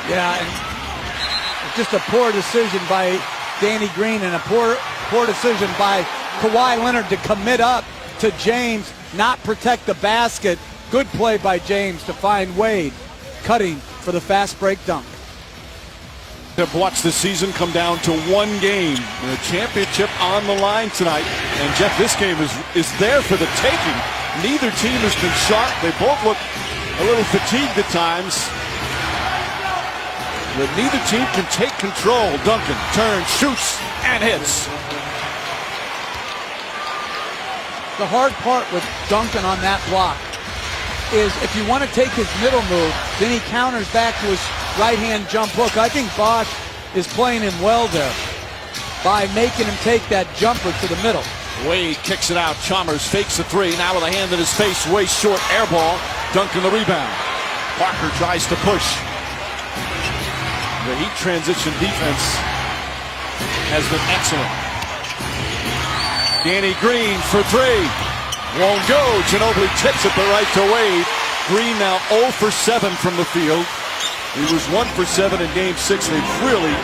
Yeah, and just a poor decision by Danny Green and a poor decision by Kawhi Leonard to commit up to James, not protect the basket. Good play by James to find Wade, cutting for the fast break dunk. Have watched the season come down to one game. The championship on the line tonight. And Jeff, this game is there for the taking. Neither team has been sharp. They both look a little fatigued at times. But neither team can take control. Duncan turns, shoots, and hits. The hard part with Duncan on that block is if you want to take his middle move, then he counters back to his right-hand jump hook. I think Bosh is playing him well there by making him take that jumper to the middle. Wade kicks it out. Chalmers fakes the 3. Now with a hand in his face, way short air ball. Duncan the rebound. Parker tries to push. The Heat transition defense has been excellent. Danny Green for 3. Won't go. Ginobili tips it the right to Wade. Green now 0 for 7 from the field. He was 1 for 7 in game 6. They've really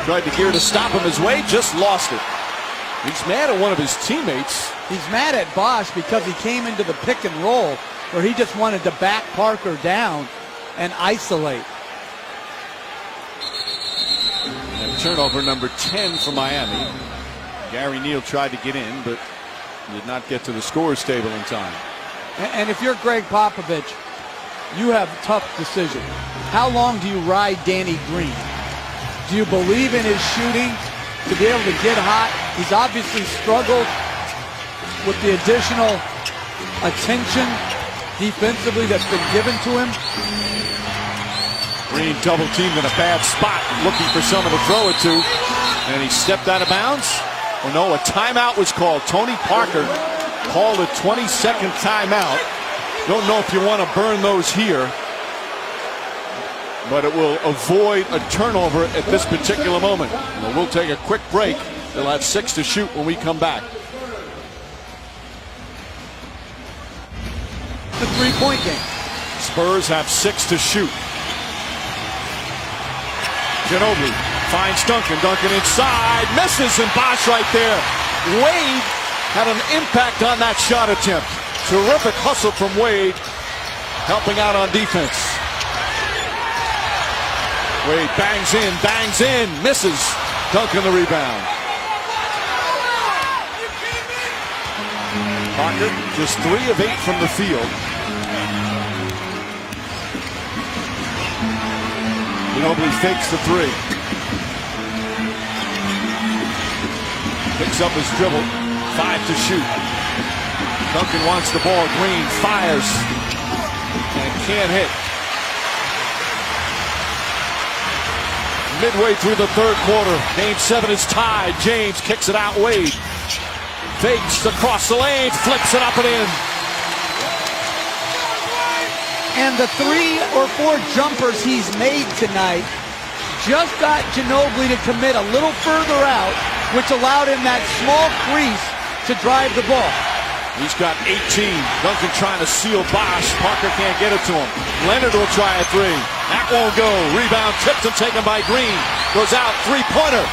tried to gear to stop him as Wade just lost it. He's mad at one of his teammates. He's mad at Bosh because he came into the pick and roll where he just wanted to back Parker down and isolate. And turnover number 10 for Miami. Gary Neal tried to get in, but did not get to the scores table in time. And if you're Greg Popovich, you have a tough decision. How long do you ride Danny Green? Do you believe in his shooting to be able to get hot? He's obviously struggled with the additional attention defensively that's been given to him. Green double teamed in a bad spot, looking for someone to throw it to, and he stepped out of bounds. Oh no, a timeout was called. Tony Parker called a 20-second timeout. Don't know if you want to burn those here, but it will avoid a turnover at this particular moment. Well, we'll take a quick break. They'll have 6 to shoot when we come back. The three-point game. Spurs have 6 to shoot. Ginobili finds Duncan. Duncan inside, misses, and Bosh right there. Wade had an impact on that shot attempt. Terrific hustle from Wade, helping out on defense. Wade bangs in, misses. Duncan the rebound. Parker just 3 of 8 from the field. Ginobili fakes the 3. Picks up his dribble. 5 to shoot. Duncan wants the ball. Green fires and can't hit. Midway through the third quarter, Game 7 is tied. James kicks it out. Wade fakes across the lane, flips it up and in. And the 3 or 4 jumpers he's made tonight just got Ginobili to commit a little further out, which allowed him that small crease to drive the ball. He's got 18. Duncan trying to seal Bosh. Parker can't get it to him. Leonard will try a 3. That won't go. Rebound tipped and taken by Green. Goes out, 3-pointer.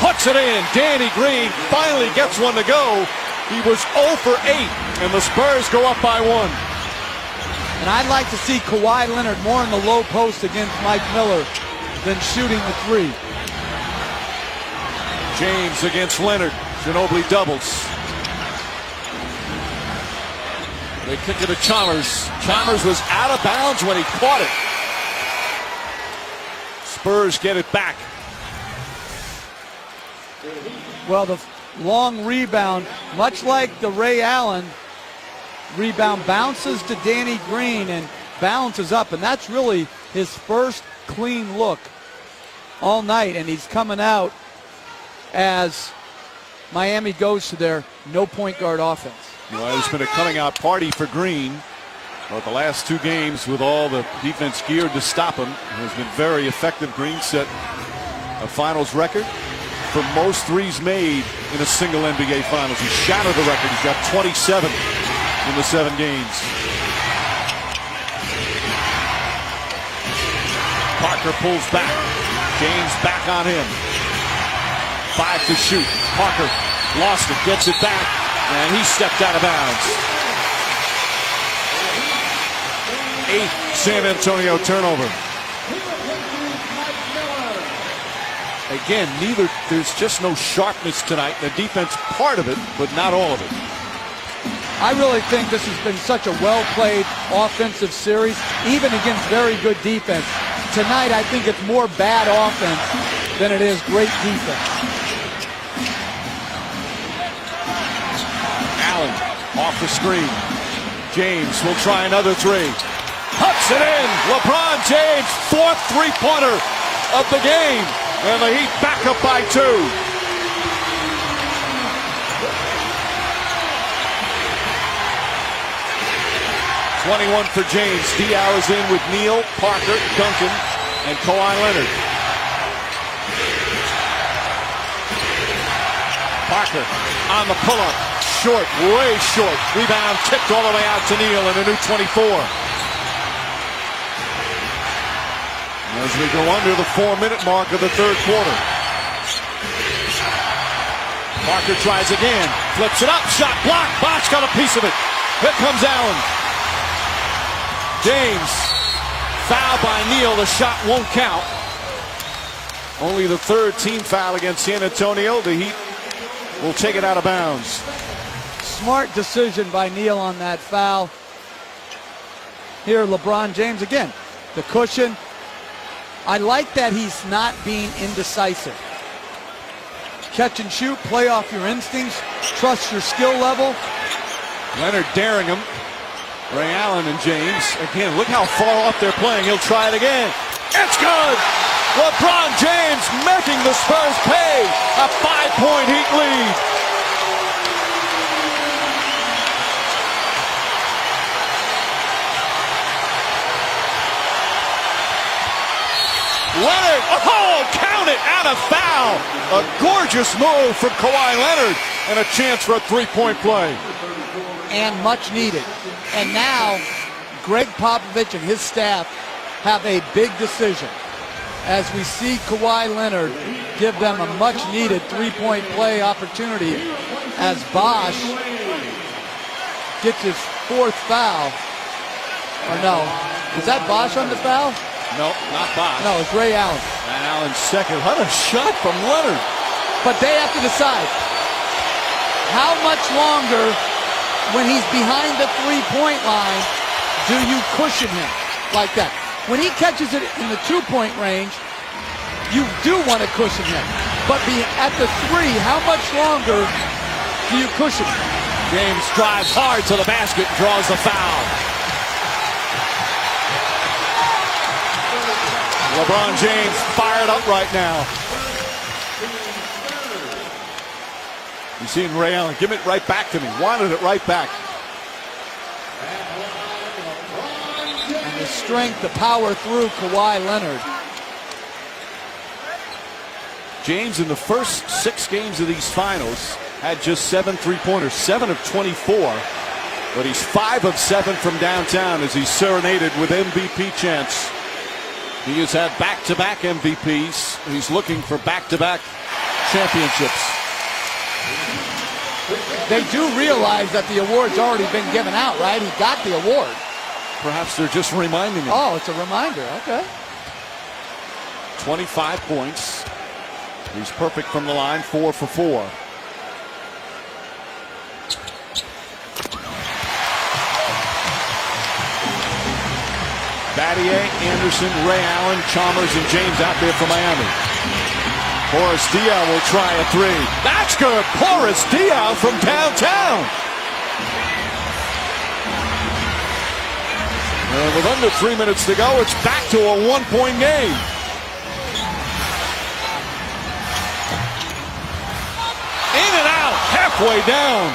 Puts it in. Danny Green finally gets one to go. He was 0 for 8, and the Spurs go up by 1. And I'd like to see Kawhi Leonard more in the low post against Mike Miller than shooting the 3. James against Leonard. Ginobili doubles. They kick it to Chalmers. Chalmers was out of bounds when he caught it. Spurs get it back. Well, the long rebound, much like the Ray Allen rebound, bounces to Danny Green and balances up, and that's really his first clean look all night, and he's coming out as Miami goes to their no point guard offense. Well, it's been a coming out party for Green. But the last 2 games with all the defense geared to stop him has been very effective. Green set a finals record for most threes made in a single NBA Finals. He shattered the record. He's got 27 in the 7 games. Parker pulls back. James back on him. 5 to shoot. Parker lost it, gets it back, and he stepped out of bounds. 8th San Antonio turnover. Again, there's just no sharpness tonight. The defense part of it, but not all of it. I really think this has been such a well-played offensive series, even against very good defense. Tonight, I think it's more bad offense than it is great defense. Allen off the screen. James will try another 3. Puts it in. LeBron James, 4th 3-pointer of the game. And the Heat back up by 2. 21 for James. Diaw is in with Neal, Parker, Duncan, and Kawhi Leonard. Parker on the pull-up. Short, way short. Rebound tipped all the way out to Neal and a new 24. As we go under the 4-minute mark of the third quarter. Parker tries again. Flips it up. Shot blocked. Bosh got a piece of it. Here comes Allen. James. Foul by Neal. The shot won't count. Only the 3rd team foul against San Antonio. The Heat will take it out of bounds. Smart decision by Neal on that foul. Here, LeBron James again. The cushion. I like that he's not being indecisive. Catch and shoot, play off your instincts, trust your skill level. Leonard daring him. Ray Allen and James. Again, look how far off they're playing. He'll try it again. It's good! LeBron James making the Spurs pay. A 5-point Heat lead. Leonard, oh, count it, out of foul. A gorgeous move from Kawhi Leonard and a chance for a 3-point play. And much needed. And now, Greg Popovich and his staff have a big decision. as we see Kawhi Leonard give them a much-needed three-point play opportunity as Bosch gets his fourth foul. Or no, is that Bosch on the foul? No, not Bosch. No, it's Ray Allen. And Allen's second. What a shot from Leonard. But they have to decide how much longer when he's behind the three-point line do you cushion him like that. When he catches it in the two-point range, you do want to cushion him. But at the three, how much longer do you cushion him? James drives hard to the basket, draws the foul. LeBron James fired up right now. You seen Ray Allen, give it right back to me. Wanted it right back. And the strength, the power through Kawhi Leonard. James in the first 6 games of these finals had just 7 three-pointers, 7 of 24. But he's 5 of 7 from downtown as he's serenaded with MVP chants. He has had back-to-back MVPs. He's looking for back-to-back championships. They do realize that the award's already been given out, right? He got the award. Perhaps they're just reminding him. Oh, it's a reminder. Okay. 25 points. He's perfect from the line, 4 for 4. Battier, Anderson, Ray Allen, Chalmers, and James out there for Miami. Boris Diaw will try a three. That's good. Boris Diaw from downtown. And with under 3 minutes to go, it's back to a one-point game. In and out, halfway down.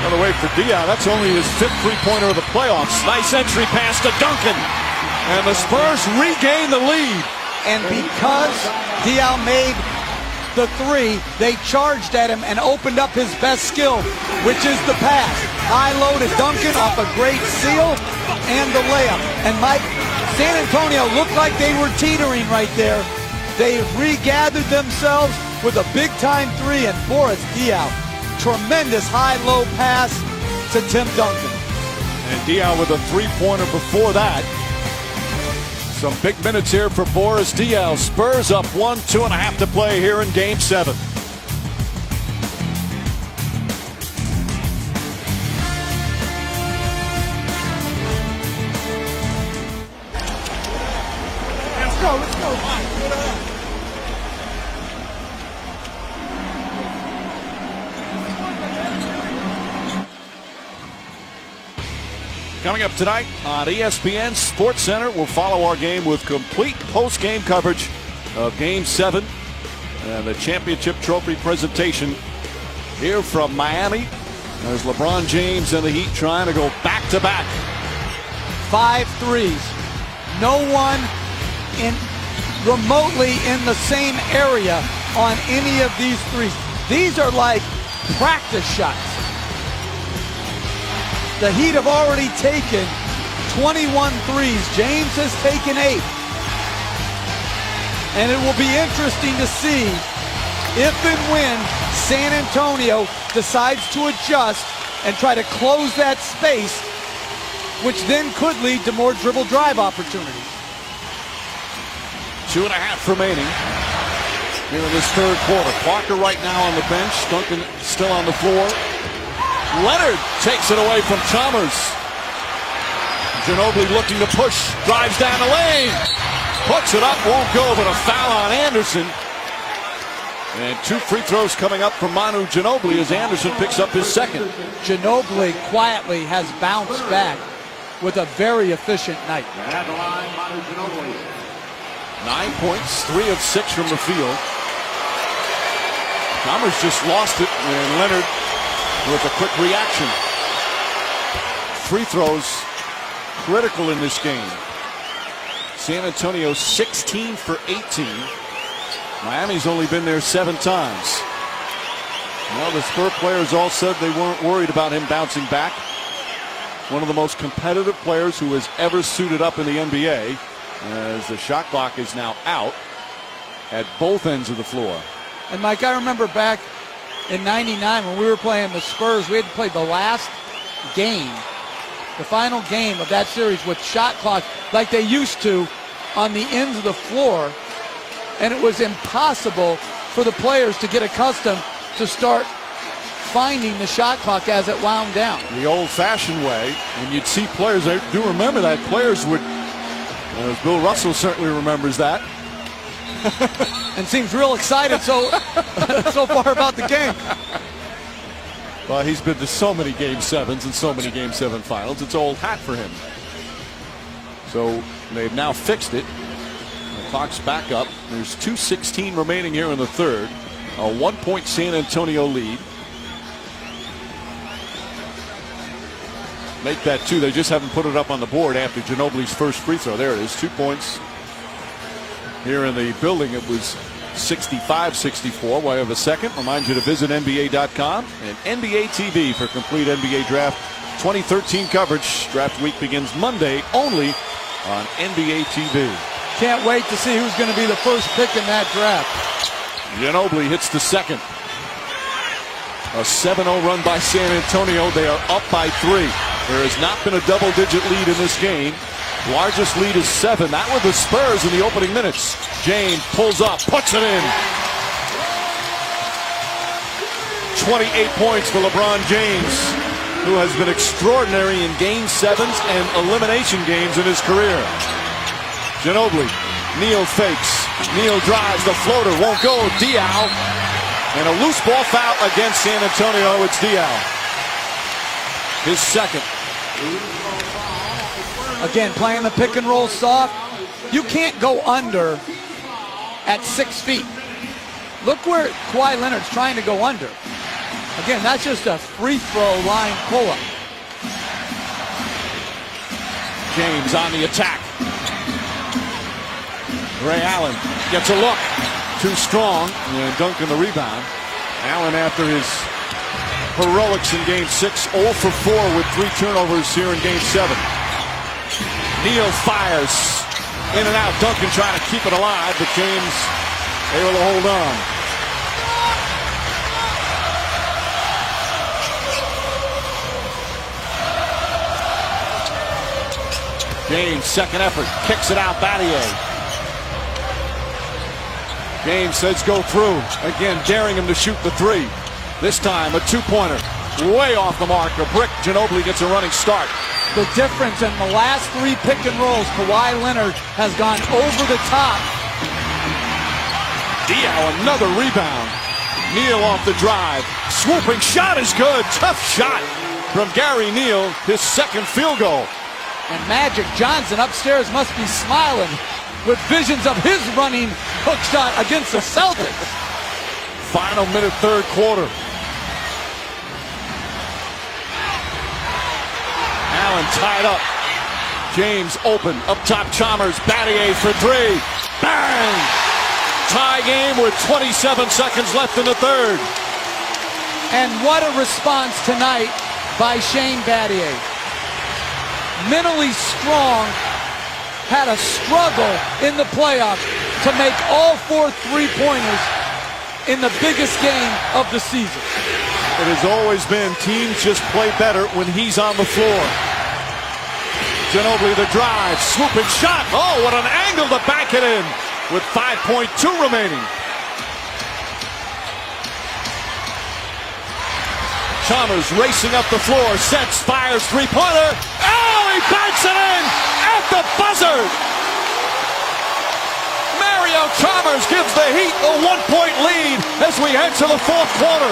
Another way for Diaw. That's only his 5th three-pointer of the playoffs. Nice entry pass to Duncan. And the Spurs regain the lead. And because Diaw made the three, they charged at him and opened up his best skill, which is the pass. High low to Duncan off a great seal and the layup. And Mike, San Antonio looked like they were teetering right there. They regathered themselves with a big-time three, and Boris Diaw, tremendous high-low pass to Tim Duncan. And Diaw with a three-pointer before that. Some big minutes here for Boris Diaw. Spurs up 1, 2.5 to play here in Game 7. Let's go, let's go. Coming up tonight on ESPN SportsCenter, we'll follow our game with complete post-game coverage of Game 7 and the championship trophy presentation here from Miami. There's LeBron James and the Heat trying to go back-to-back. 5 threes. No one remotely in the same area on any of these threes. These are like practice shots. The Heat have already taken 21 threes. James has taken 8. And it will be interesting to see if and when San Antonio decides to adjust and try to close that space, which then could lead to more dribble drive opportunities. 2.5 remaining here in this third quarter. Parker right now on the bench. Duncan still on the floor. Leonard takes it away from Chalmers. Ginobili looking to push, drives down the lane, puts it up, won't go, but a foul on Anderson. And 2 free throws coming up from Manu Ginobili as Anderson picks up his second. Ginobili quietly has bounced back with a very efficient night. 9 points, 3 of 6 from the field. Chalmers just lost it, and Leonard with a quick reaction. Free throws critical in this game. San Antonio 16 for 18. Miami's only been there 7 times. Well, the Spurs players all said they weren't worried about him bouncing back. One of the most competitive players who has ever suited up in the NBA. as the shot clock is now out at both ends of the floor. And Mike, I remember back in '99 when we were playing the Spurs, we had to play the last game, the final game of that series with shot clock like they used to on the ends of the floor. And it was impossible for the players to get accustomed to start finding the shot clock as it wound down. The old-fashioned way, and you'd see players, I do remember that, players would, as Bill Russell certainly remembers that. And seems real excited so far about the game. Well, he's been to so many Game 7s and so many Game 7 finals. It's old hat for him. So they've now fixed it. The clock's back up. There's 2:16 remaining here in the third. A 1-point San Antonio lead. Make that 2. They just haven't put it up on the board after Ginobili's first free throw. There it is, 2 points. Here in the building, it was 65-64. While you have a second, remind you to visit NBA.com and NBA TV for complete NBA Draft 2013 coverage. Draft week begins Monday only on NBA TV. Can't wait to see who's going to be the first pick in that draft. Ginobili hits the second. A 7-0 run by San Antonio. They are up by 3. There has not been a double-digit lead in this game. Largest lead is 7. That were the Spurs in the opening minutes. James pulls up, puts it in. 28 points for LeBron James, who has been extraordinary in Game 7s and elimination games in his career. Ginobili, Neal fakes. Neal drives, the floater won't go. Diaw, and a loose ball foul against San Antonio. It's Diaw. His second. Again, playing the pick and roll soft. You can't go under at 6 feet. Look where Kawhi Leonard's trying to go under. Again, that's just a free throw line pull-up. James on the attack. Ray Allen gets a look. Too strong. And Duncan the rebound. Allen, after his heroics in Game 6, 0 for 4 with 3 turnovers here in Game 7. Neal fires. In and out. Duncan trying to keep it alive, but James able to hold on. James, second effort, kicks it out. Battier. James says go through. Again, daring him to shoot the 3. This time, a 2-pointer. Way off the mark. A brick. Ginobili gets a running start. The difference in the last 3 pick and rolls, Kawhi Leonard has gone over the top. Diaw, another rebound. Neal off the drive. Swooping shot is good. Tough shot from Gary Neal. His second field goal. And Magic Johnson upstairs must be smiling with visions of his running hook shot against the Celtics. Final minute, third quarter. Allen tied up. James open. Up top, Chalmers. Battier for 3. Bang! Tie game with 27 seconds left in the third. And what a response tonight by Shane Battier. Mentally strong, had a struggle in the playoffs to make all 4 3-pointers in the biggest game of the season. It has always been teams just play better when he's on the floor. Ginobili the drive, swooping shot. Oh, what an angle to back it in with 5.2 remaining. Chalmers racing up the floor, sets, fires, 3-pointer. Oh, he banks it in at the buzzer. Mario Chalmers gives the Heat a 1-point lead as we head to the fourth quarter.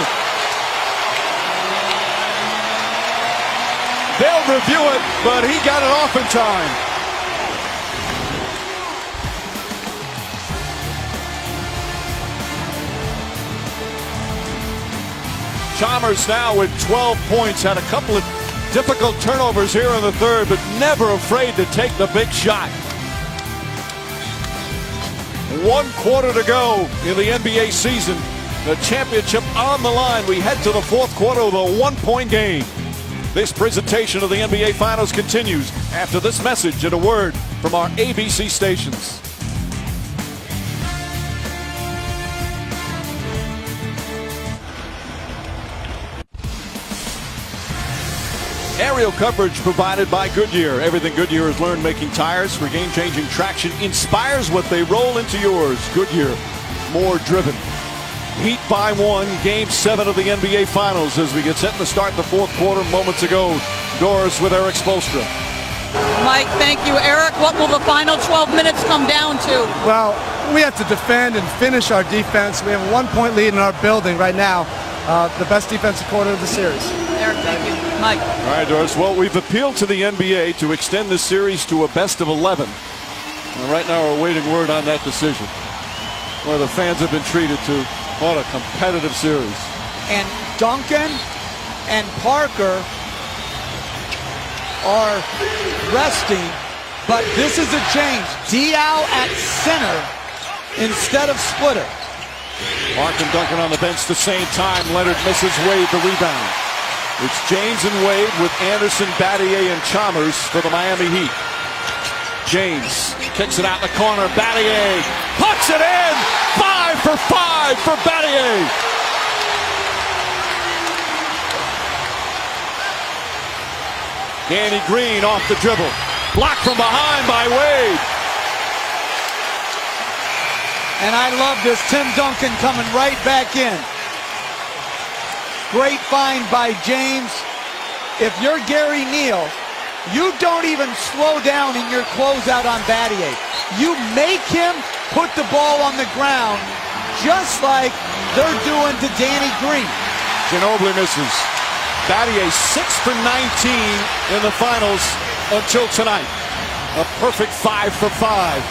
They'll review it, but he got it off in time. Chalmers now with 12 points, had a couple of difficult turnovers here in the third, but never afraid to take the big shot. 1 quarter to go in the NBA season. The championship on the line. We head to the fourth quarter with a 1-point game. This presentation of the NBA Finals continues after this message and a word from our ABC stations. Aerial coverage provided by Goodyear. Everything Goodyear has learned making tires for game-changing traction inspires what they roll into yours. Goodyear, more driven. Heat by one, Game 7 of the NBA Finals as we get set to start the fourth quarter moments ago. Doors with Eric Spoelstra. Mike, thank you. Eric, what will the final 12 minutes come down to? Well, we have to defend and finish our defense. We have a 1-point lead in our building right now. The best defensive quarter of the series. Eric, thank you. Mike. All right, Doris. Well, we've appealed to the NBA to extend this series to a best of 11. And right now we're awaiting word on that decision. Where the fans have been treated to what a competitive series. And Duncan and Parker are resting, but this is a change. Diaw at center instead of Splitter. Mark and Duncan on the bench the same time. Leonard misses Wade the rebound. It's James and Wade with Anderson, Battier, and Chalmers for the Miami Heat. James kicks it out in the corner. Battier puts it in. 5 for 5 for Battier. Danny Green off the dribble. Blocked from behind by Wade. And I love this. Tim Duncan coming right back in. Great find by James. If you're Gary Neal, you don't even slow down in your closeout on Battier. You make him put the ball on the ground just like they're doing to Danny Green. Ginobili misses. Battier 6 for 19 in the finals until tonight. A perfect 5 for 5.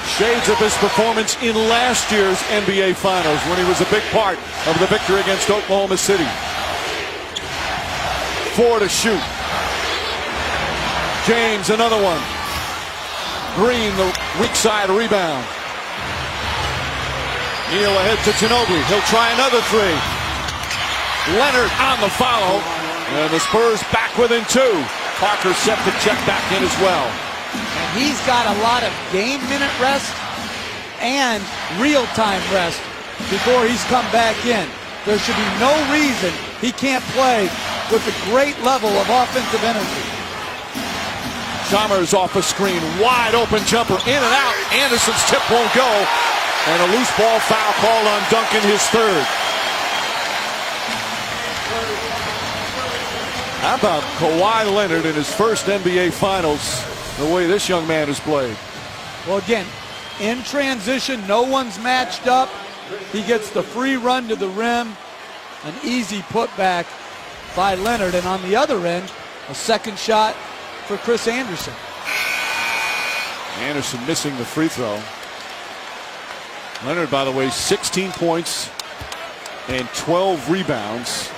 Shades of his performance in last year's NBA Finals when he was a big part of the victory against Oklahoma City. 4 to shoot. James, another one. Green, the weak side rebound. Neal ahead to Ginobili. He'll try another 3. Leonard on the follow. And the Spurs back within 2. Parker set to check back in as well. And he's got a lot of game minute rest and real-time rest before he's come back in. There should be no reason he can't play with a great level of offensive energy. Chalmers off a screen, wide open jumper, in and out. Anderson's tip won't go. And a loose ball foul called on Duncan, his 3rd. How about Kawhi Leonard in his first NBA Finals, the way this young man has played? Well, again, in transition, no one's matched up. He gets the free run to the rim, an easy putback by Leonard. And on the other end, a second shot for Chris Anderson. Anderson missing the free throw. Leonard, by the way, 16 points and 12 rebounds.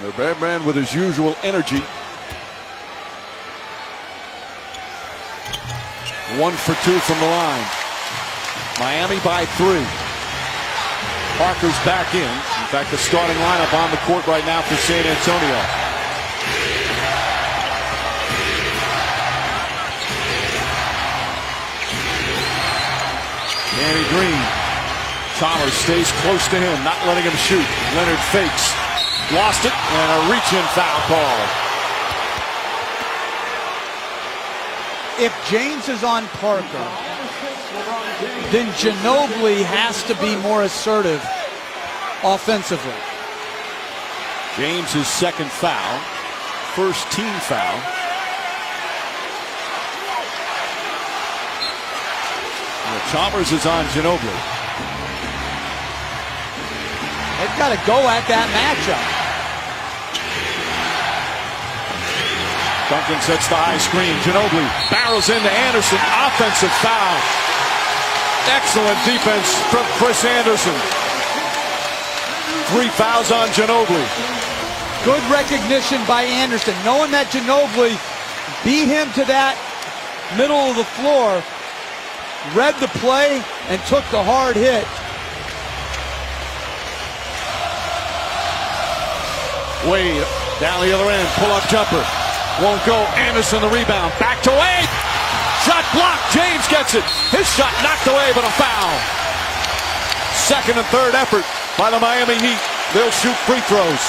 The Bad Man with his usual energy. 1 for 2 from the line. Miami by 3. Parker's back in. In fact, the starting lineup on the court right now for San Antonio. Danny Green. Chalmers stays close to him, not letting him shoot. Leonard fakes. Lost it, and a reach-in foul call. If James is on Parker, then Ginobili has to be more assertive offensively. James' 2nd foul, first team foul. Well, Chalmers is on Ginobili. They've got to go at that matchup. Duncan sets the high screen. Ginobili barrels into Anderson. Offensive foul. Excellent defense from Chris Anderson. 3 fouls on Ginobili. Good recognition by Anderson, knowing that Ginobili beat him to that middle of the floor, read the play, and took the hard hit. Wade down the other end, pull-up jumper. Won't go. Anderson the rebound. Back to Wade. Shot blocked. James gets it. His shot knocked away, but a foul. Second and third effort by the Miami Heat. They'll shoot free throws.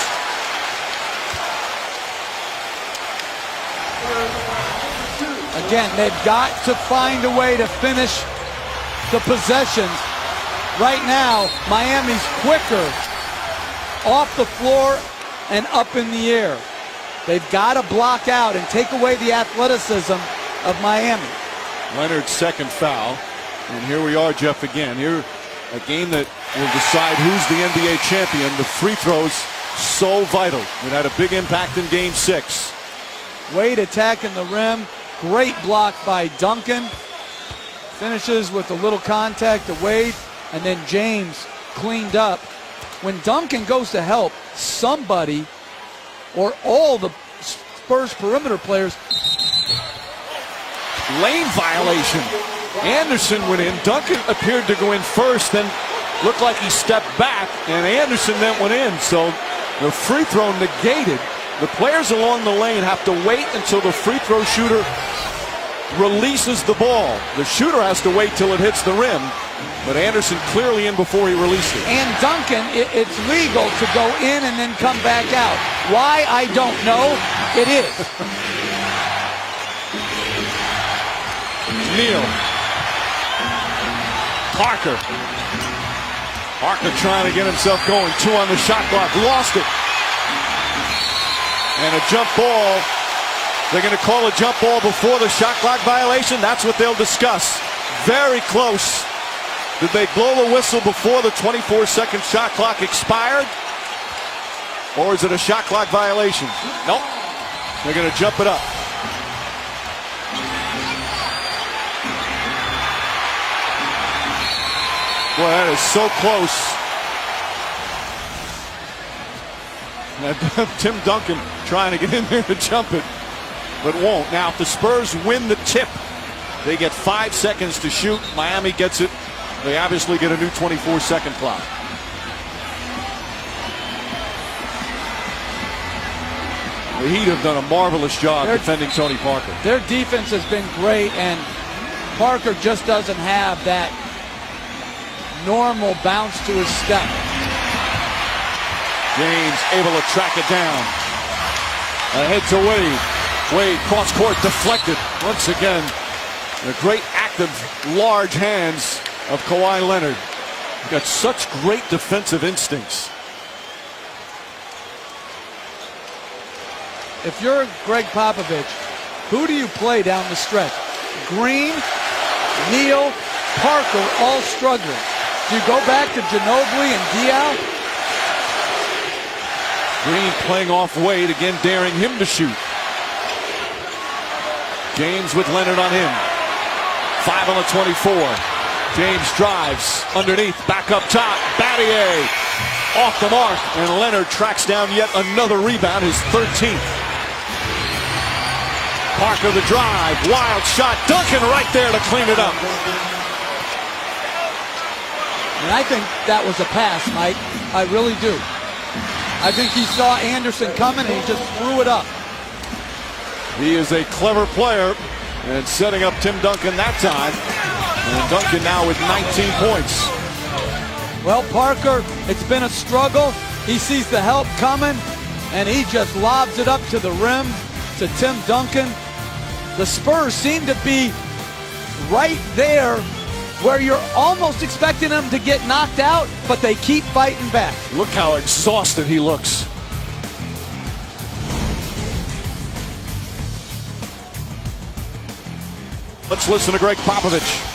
Again, they've got to find a way to finish the possessions. Right now, Miami's quicker off the floor and up in the air. They've got to block out and take away the athleticism of Miami. Leonard's second foul. And here we are, Jeff, again. Here, a game that will decide who's the NBA champion. The free throws, so vital. It had a big impact in Game 6. Wade attacking the rim. Great block by Duncan. Finishes with a little contact to Wade. And then James cleaned up. When Duncan goes to help, somebody or all the Spurs perimeter players. Lane violation. Anderson went in. Duncan appeared to go in first, then looked like he stepped back, and Anderson then went in. So the free throw negated. The players along the lane have to wait until the free throw shooter releases the ball. The shooter has to wait till it hits the rim, but Anderson clearly in before he released it. And Duncan, it's legal to go in and then come back out. Why, I don't know. It is. Neal. Parker trying to get himself going. 2 on the shot clock. Lost it. And a jump ball. They're going to call a jump ball before the shot clock violation. That's what they'll discuss. Very close. Did they blow the whistle before the 24-second shot clock expired? Or is it a shot clock violation? Nope. They're going to jump it up. Boy, that is so close. Tim Duncan trying to get in there to jump it, but won't. Now, if the Spurs win the tip, they get 5 seconds to shoot. Miami gets it. They obviously get a new 24-second clock. The Heat have done a marvelous job defending Tony Parker. Their defense has been great, and Parker just doesn't have that normal bounce to his step. James able to track it down. Ahead to Wade. Wade cross court deflected. Once again, the great active large hands of Kawhi Leonard. Got such great defensive instincts. If you're Greg Popovich, who do you play down the stretch? Green, Neal, Parker all struggling. Do you go back to Ginobili and Diaw? Green playing off Wade, again daring him to shoot. James with Leonard on him. 5 on the 24. James drives underneath, back up top. Battier off the mark, and Leonard tracks down yet another rebound, his 13th. Parker the drive, wild shot. Duncan right there to clean it up. And I think that was a pass, Mike. I really do. I think he saw Anderson coming and he just threw it up. He is a clever player and setting up Tim Duncan that time. And Duncan now with 19 points. Well, Parker, it's been a struggle. He sees the help coming and he just lobs it up to the rim to Tim Duncan. The Spurs seem to be right there where you're almost expecting them to get knocked out, but they keep fighting back. Look how exhausted he looks. Let's listen to Greg Popovich.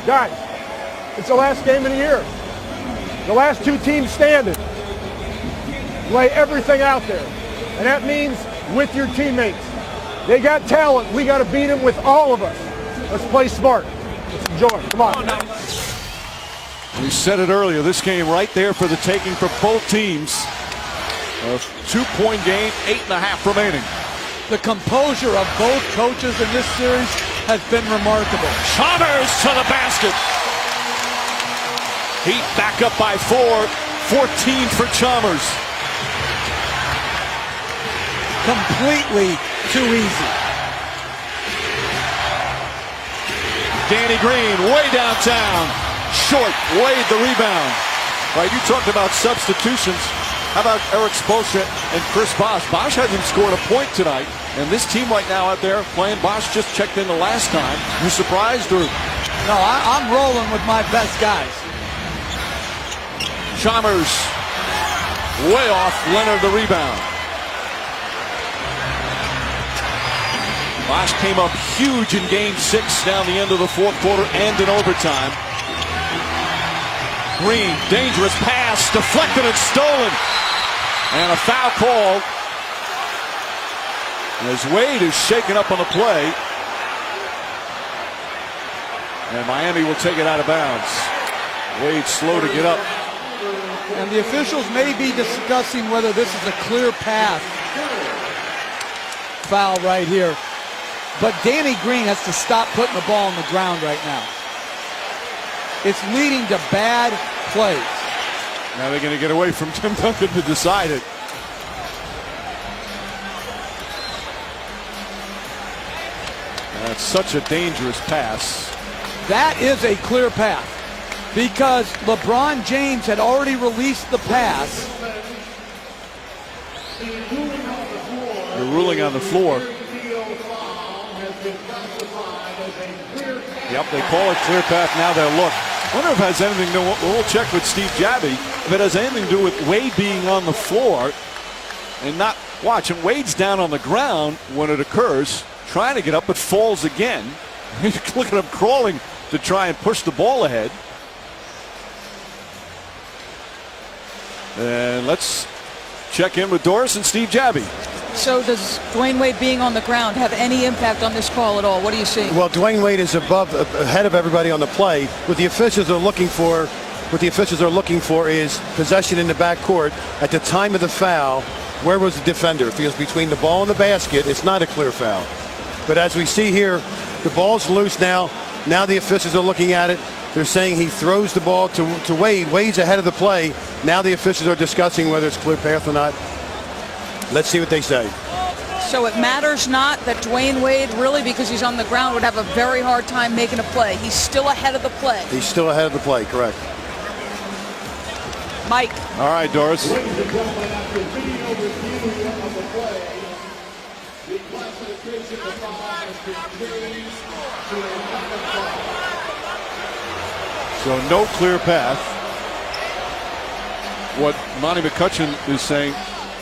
Guys, it's the last game of the year. The last 2 teams standing. Lay everything out there. And that means with your teammates. They got talent. We got to beat them with all of us. Let's play smart. Let's enjoy. Come on. We said it earlier. This game right there for the taking for both teams. A 2-point game, 8.5 remaining. The composure of both coaches in this series has been remarkable. Chalmers to the basket. Heat back up by 4. 14 for Chalmers. completely too easy. Danny Green way downtown. Short. Wade the rebound. Right, you talked about substitutions. How about Eric Spoelstra and Chris Bosh? Bosh hasn't scored a point tonight. And this team right now out there playing, Bosh just checked in the last time. You surprised or? No, I'm rolling with my best guys. Chalmers way off. Leonard the rebound. Bosh came up huge in game 6 down the end of the fourth quarter and in overtime. Green, dangerous pass, deflected and stolen. And a foul called as Wade is shaken up on the play. And Miami will take it out of bounds. Wade slow to get up. And the officials may be discussing whether this is a clear path foul right here. But Danny Green has to stop putting the ball on the ground right now. It's leading to bad plays. Now they're going to get away from Tim Duncan to decide it. That's such a dangerous pass. That is a clear path because LeBron James had already released the pass. The ruling on the floor. Yep, they call it clear path. Now they'll look. I wonder if it has anything to do, we'll check with Steve Jabby, if it has anything to do with Wade being on the floor and not watching. Wade's down on the ground when it occurs, trying to get up, but falls again. Look at him crawling to try and push the ball ahead. And let's check in with Doris and Steve Jabby. So does Dwayne Wade being on the ground have any impact on this call at all? What do you see? Well, Dwayne Wade is ahead of everybody on the play. What the officials are looking for, is possession in the backcourt at the time of the foul. Where was the defender? If he was between the ball and the basket, it's not a clear foul. But as we see here, the ball's loose now. Now the officials are looking at it. They're saying he throws the ball to Wade. Wade's ahead of the play. Now the officials are discussing whether it's clear path or not. Let's see what they say. So it matters not that Dwayne Wade, really, because he's on the ground, would have a very hard time making a play. He's still ahead of the play. He's still ahead of the play, correct. Mike. All right, Doris. So no clear path. What Monty McCutcheon is saying,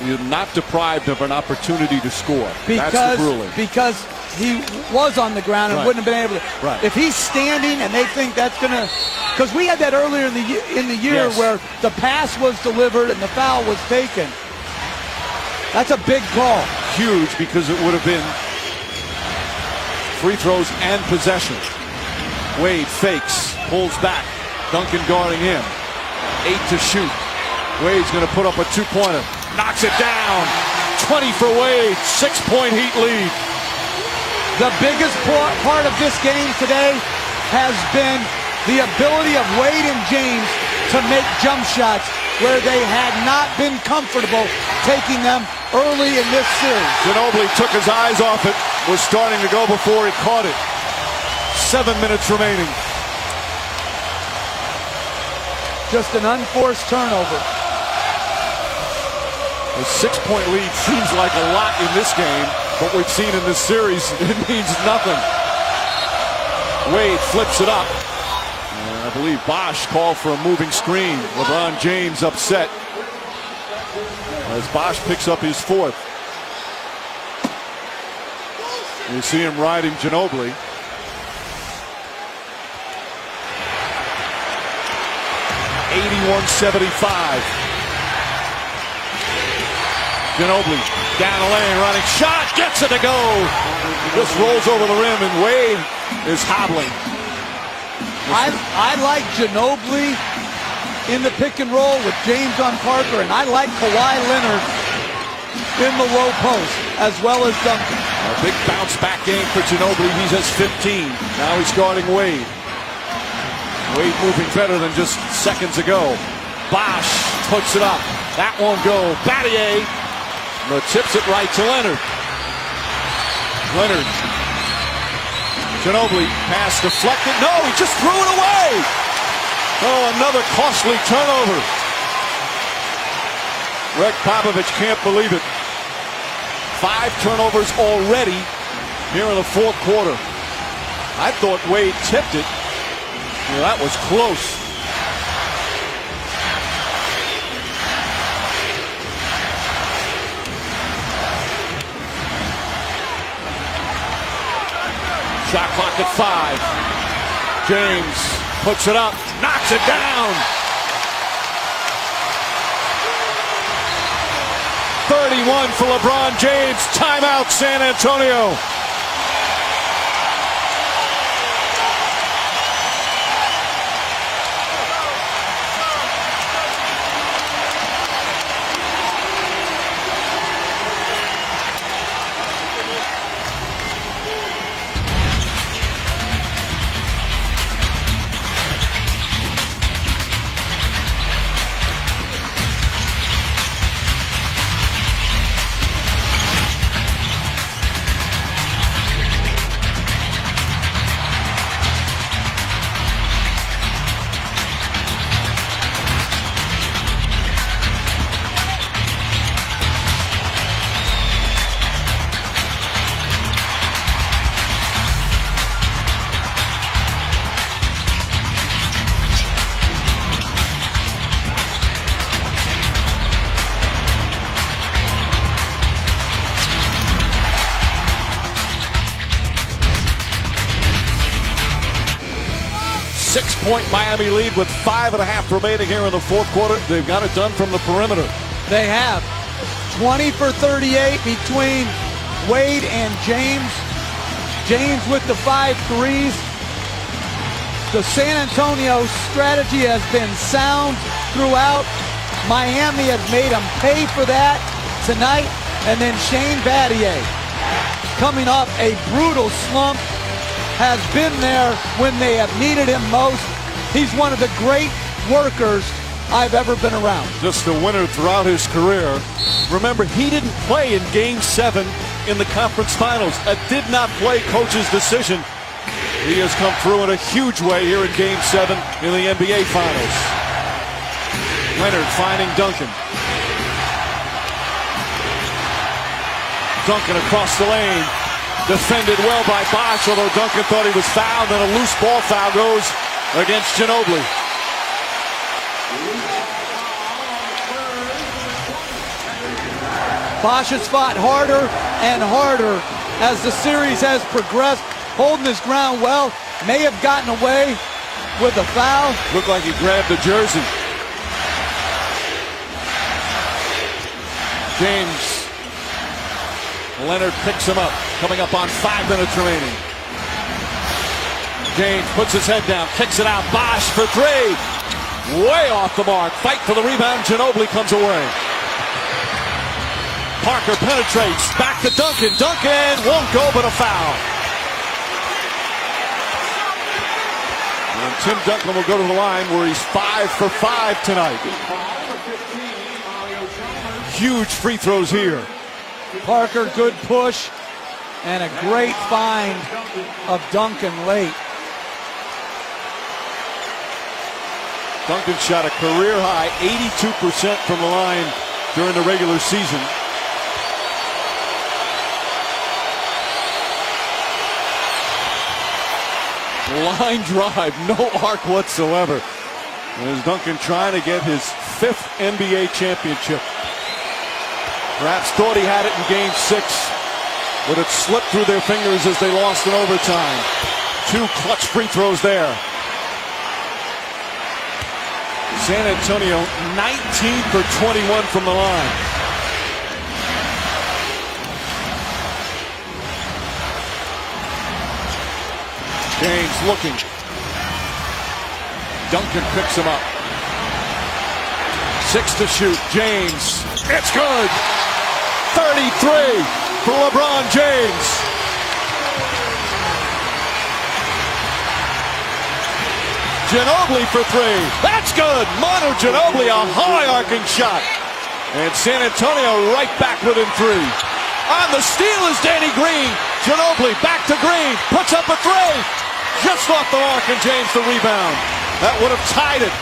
you're not deprived of an opportunity to score. That's the ruling. Because he was on the ground and wouldn't have been able to. Right. If he's standing and they think that's going to, because we had that earlier in the year where the pass was delivered and the foul was taken. That's a big call. Huge, because it would have been free throws and possession. Wade fakes, pulls back. Duncan guarding him. 8 to shoot. Wade's going to put up a two-pointer. Knocks it down. 20 for Wade. 6-point Heat lead. The biggest part of this game today has been the ability of Wade and James to make jump shots where they had not been comfortable taking them early in this series. Ginobili took his eyes off it. Was starting to go before he caught it. 7 minutes remaining. Just an unforced turnover. A 6-point lead seems like a lot in this game, but we've seen in this series, it means nothing. Wade flips it up. And I believe Bosh called for a moving screen. LeBron James upset as Bosh picks up his fourth. You see him riding Ginobili. .75. Ginobili down the lane, running shot, gets it to go. Just rolls over the rim, and Wade is hobbling. I like Ginobili in the pick and roll with James on Parker, and I like Kawhi Leonard in the low post, as well as Duncan. A big bounce back game for Ginobili. He has 15. Now he's guarding Wade. Wade moving better than just seconds ago. Bosh puts it up. That won't go. Battier But tips it right to Leonard. Leonard. Ginobili, pass deflected. No, he just threw it away. Oh, another costly turnover. Greg Popovich can't believe it. 5 turnovers already here in the fourth quarter. I thought Wade tipped it. Well, that was close. Shot clock at 5. James puts it up, knocks it down. 31 for LeBron James. Timeout, San Antonio. Six-point Miami lead with 5.5 remaining here in the fourth quarter. They've got it done from the perimeter. They have 20 for 38 between Wade and James. James with the 5 threes. The San Antonio strategy has been sound throughout. Miami has made them pay for that tonight. And then Shane Battier, coming off a brutal slump, has been there when they have needed him most. He's one of the great workers I've ever been around. Just a winner throughout his career. Remember, he didn't play in Game 7 in the conference finals. A did not play coach's decision. He has come through in a huge way here in Game 7 in the NBA Finals. Leonard finding Duncan. Duncan across the lane. Defended well by Bosh, although Duncan thought he was fouled, and a loose ball foul goes against Ginobili. Bosh has fought harder and harder as the series has progressed, holding his ground well. May have gotten away with a foul. Looked like he grabbed the jersey. James. Leonard picks him up, coming up on 5 minutes remaining. James puts his head down, kicks it out. Bosh for 3. Way off the mark. Fight for the rebound. Ginobili comes away. Parker penetrates. Back to Duncan. Duncan won't go, but a foul. And Tim Duncan will go to the line where he's 5 for 5 tonight. Huge free throws here. Parker, good push, and a great find of Duncan late. Duncan shot a career-high 82% from the line during the regular season. Line drive, no arc whatsoever. There's Duncan trying to get his 5th NBA championship. Perhaps thought he had it in Game 6, but it slipped through their fingers as they lost in overtime. 2 clutch free throws there. San Antonio 19 for 21 from the line. James looking. Duncan picks him up. 6 to shoot. James. It's good. 33 for LeBron James. Ginobili for 3. That's good. Manu Ginobili, a high arcing shot. And San Antonio right back within 3. On the steal is Danny Green. Ginobili back to Green. Puts up a 3. Just off the mark, and James the rebound. That would have tied it.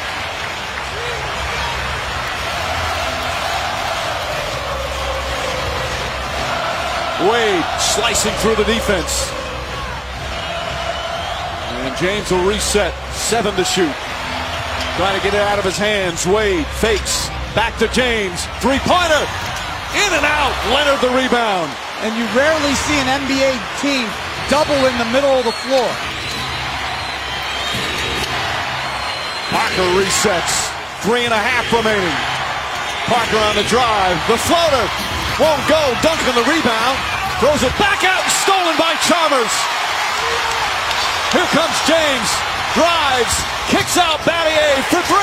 Wade slicing through the defense. And James will reset. 7 to shoot. Trying to get it out of his hands. Wade fakes. Back to James. Three-pointer. In and out. Leonard the rebound. And you rarely see an NBA team double in the middle of the floor. Parker resets. 3.5 remaining. Parker on the drive. The floater. Won't go. Duncan the rebound. Throws it back out and stolen by Chalmers. Here comes James. Drives. Kicks out Battier for 3.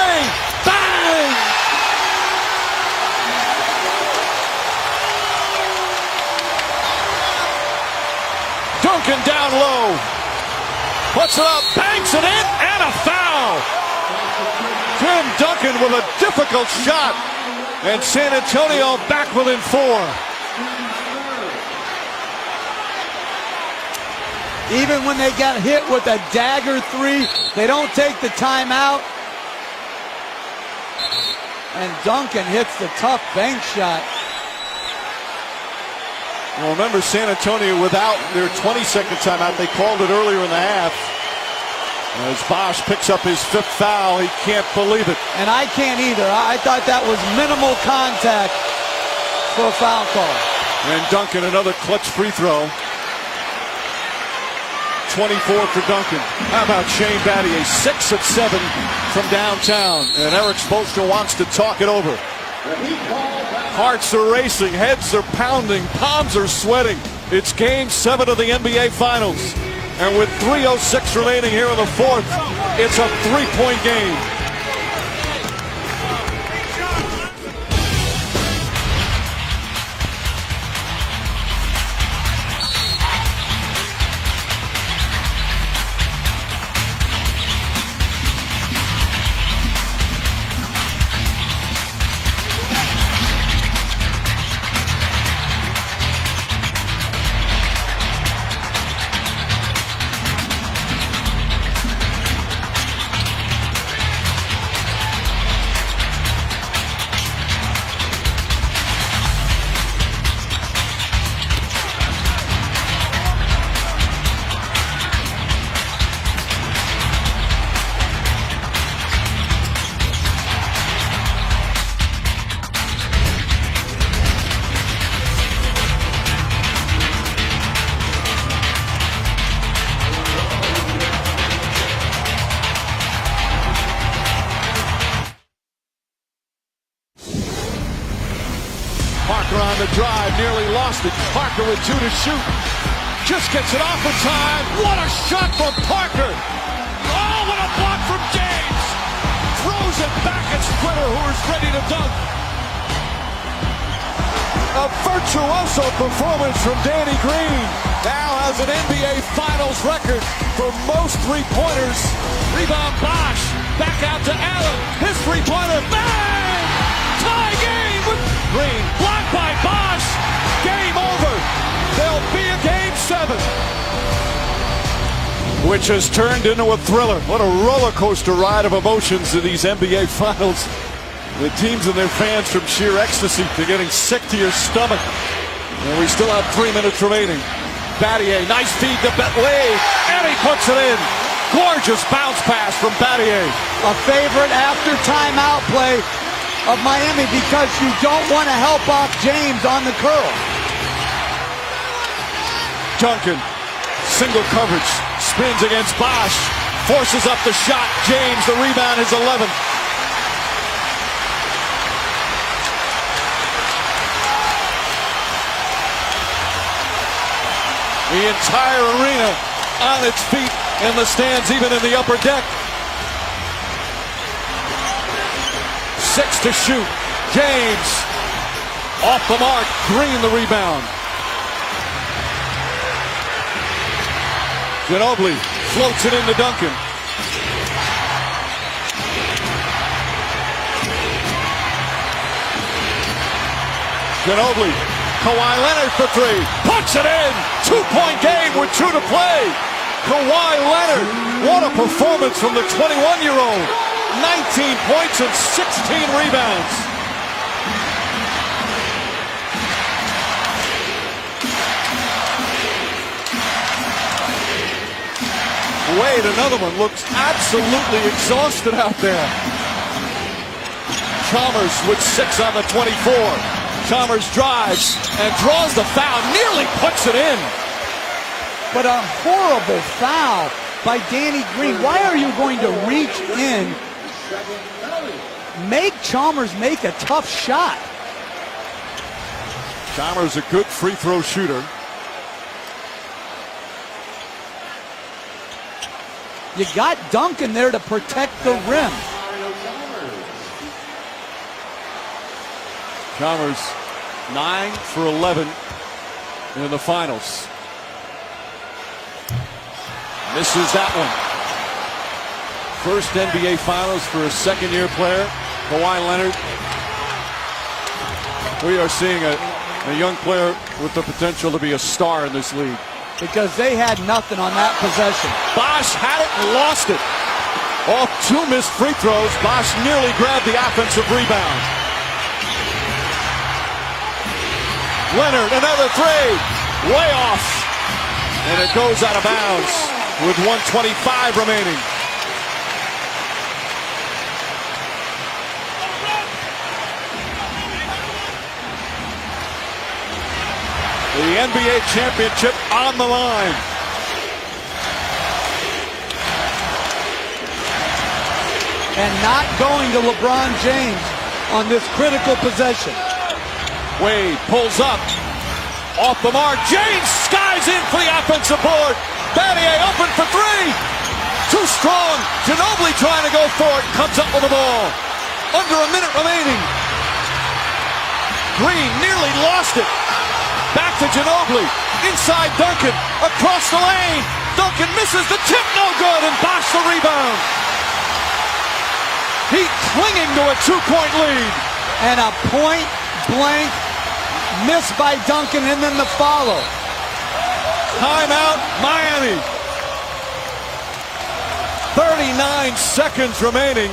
Bang! Duncan down low. Puts it up. Banks it in. And a foul. Tim Duncan with a difficult shot. And San Antonio back within 4. Even when they got hit with a dagger 3, they don't take the timeout. And Duncan hits the tough bank shot. Well, remember, San Antonio without their 22nd timeout. They called it earlier in the half. As Bosch picks up his 5th foul, he can't believe it. And I can't either. I thought that was minimal contact for a foul call. And Duncan, another clutch free throw. 24 for Duncan. How about Shane Battier? 6 of 7 from downtown. And Eric Spoelstra wants to talk it over. Hearts are racing, heads are pounding, palms are sweating. It's Game 7 of the NBA Finals. And with 3:06 remaining here in the 4th, it's a 3-point game. Parker on the drive, nearly lost it. Parker with 2 to shoot. Just gets it off in time. What a shot from Parker. Oh, what a block from James. Throws it back at Splitter, who is ready to dunk. A virtuoso performance from Danny Green. Now has an NBA Finals record for most three-pointers. Rebound Bosch. Back out to Allen. His three-pointer. Bang! Tie game with Green. Blocked by Bosch. Game over. There'll be a Game 7. Which has turned into a thriller. What a roller coaster ride of emotions in these NBA Finals. The teams and their fans from sheer ecstasy to getting sick to your stomach. And we still have 3 minutes remaining. Battier, nice feed to Wade, and he puts it in. Gorgeous bounce pass from Battier. A favorite after timeout play of Miami because you don't want to help off James on the curl. Duncan, single coverage, spins against Bosch, forces up the shot. James, the rebound, his 11th. The entire arena on its feet in the stands, even in the upper deck. 6 to shoot. James off the mark. Green the rebound. Ginobili floats it into Duncan. Ginobili. Kawhi Leonard for three. Puts it in. 2-point game with 2 to play. Kawhi Leonard. What a performance from the 21-year-old. 19 points and 16 rebounds. Wade, another one, looks absolutely exhausted out there. Chalmers with 6 on the 24. Chalmers drives and draws the foul, nearly puts it in. But a horrible foul by Danny Green. Why are you going to reach in, make Chalmers make a tough shot? Chalmers a good free throw shooter. You got Duncan there to protect the rim. Chalmers 9 for 11 in the finals. Misses that one. First NBA Finals for a second-year player, Kawhi Leonard. We are seeing a young player with the potential to be a star in this league. Because they had nothing on that possession. Bosch had it and lost it. Off 2 missed free throws, Bosch nearly grabbed the offensive rebound. Leonard, another three. Way off. And it goes out of bounds with 1:25 remaining. The NBA championship on the line. And not going to LeBron James on this critical possession. Wade pulls up. Off the mark. James skies in for the offensive board. Battier open for 3. Too strong. Ginobili trying to go for it. Comes up with the ball. Under a minute remaining. Green nearly lost it. Back to Ginobili. Inside Duncan. Across the lane. Duncan misses the tip. No good. And Bosch the rebound. Heat clinging to a 2-point lead. And a point blank miss by Duncan, and then the follow. Timeout, Miami. 39 seconds remaining.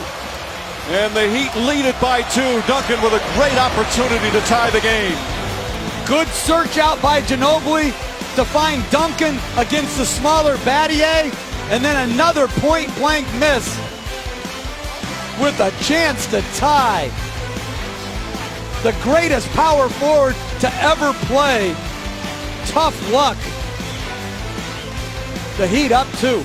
And the Heat lead it by 2. Duncan with a great opportunity to tie the game. Good search out by Ginobili to find Duncan against the smaller Battier, and then another point-blank miss with a chance to tie. The greatest power forward to ever play. Tough luck. The Heat up 2.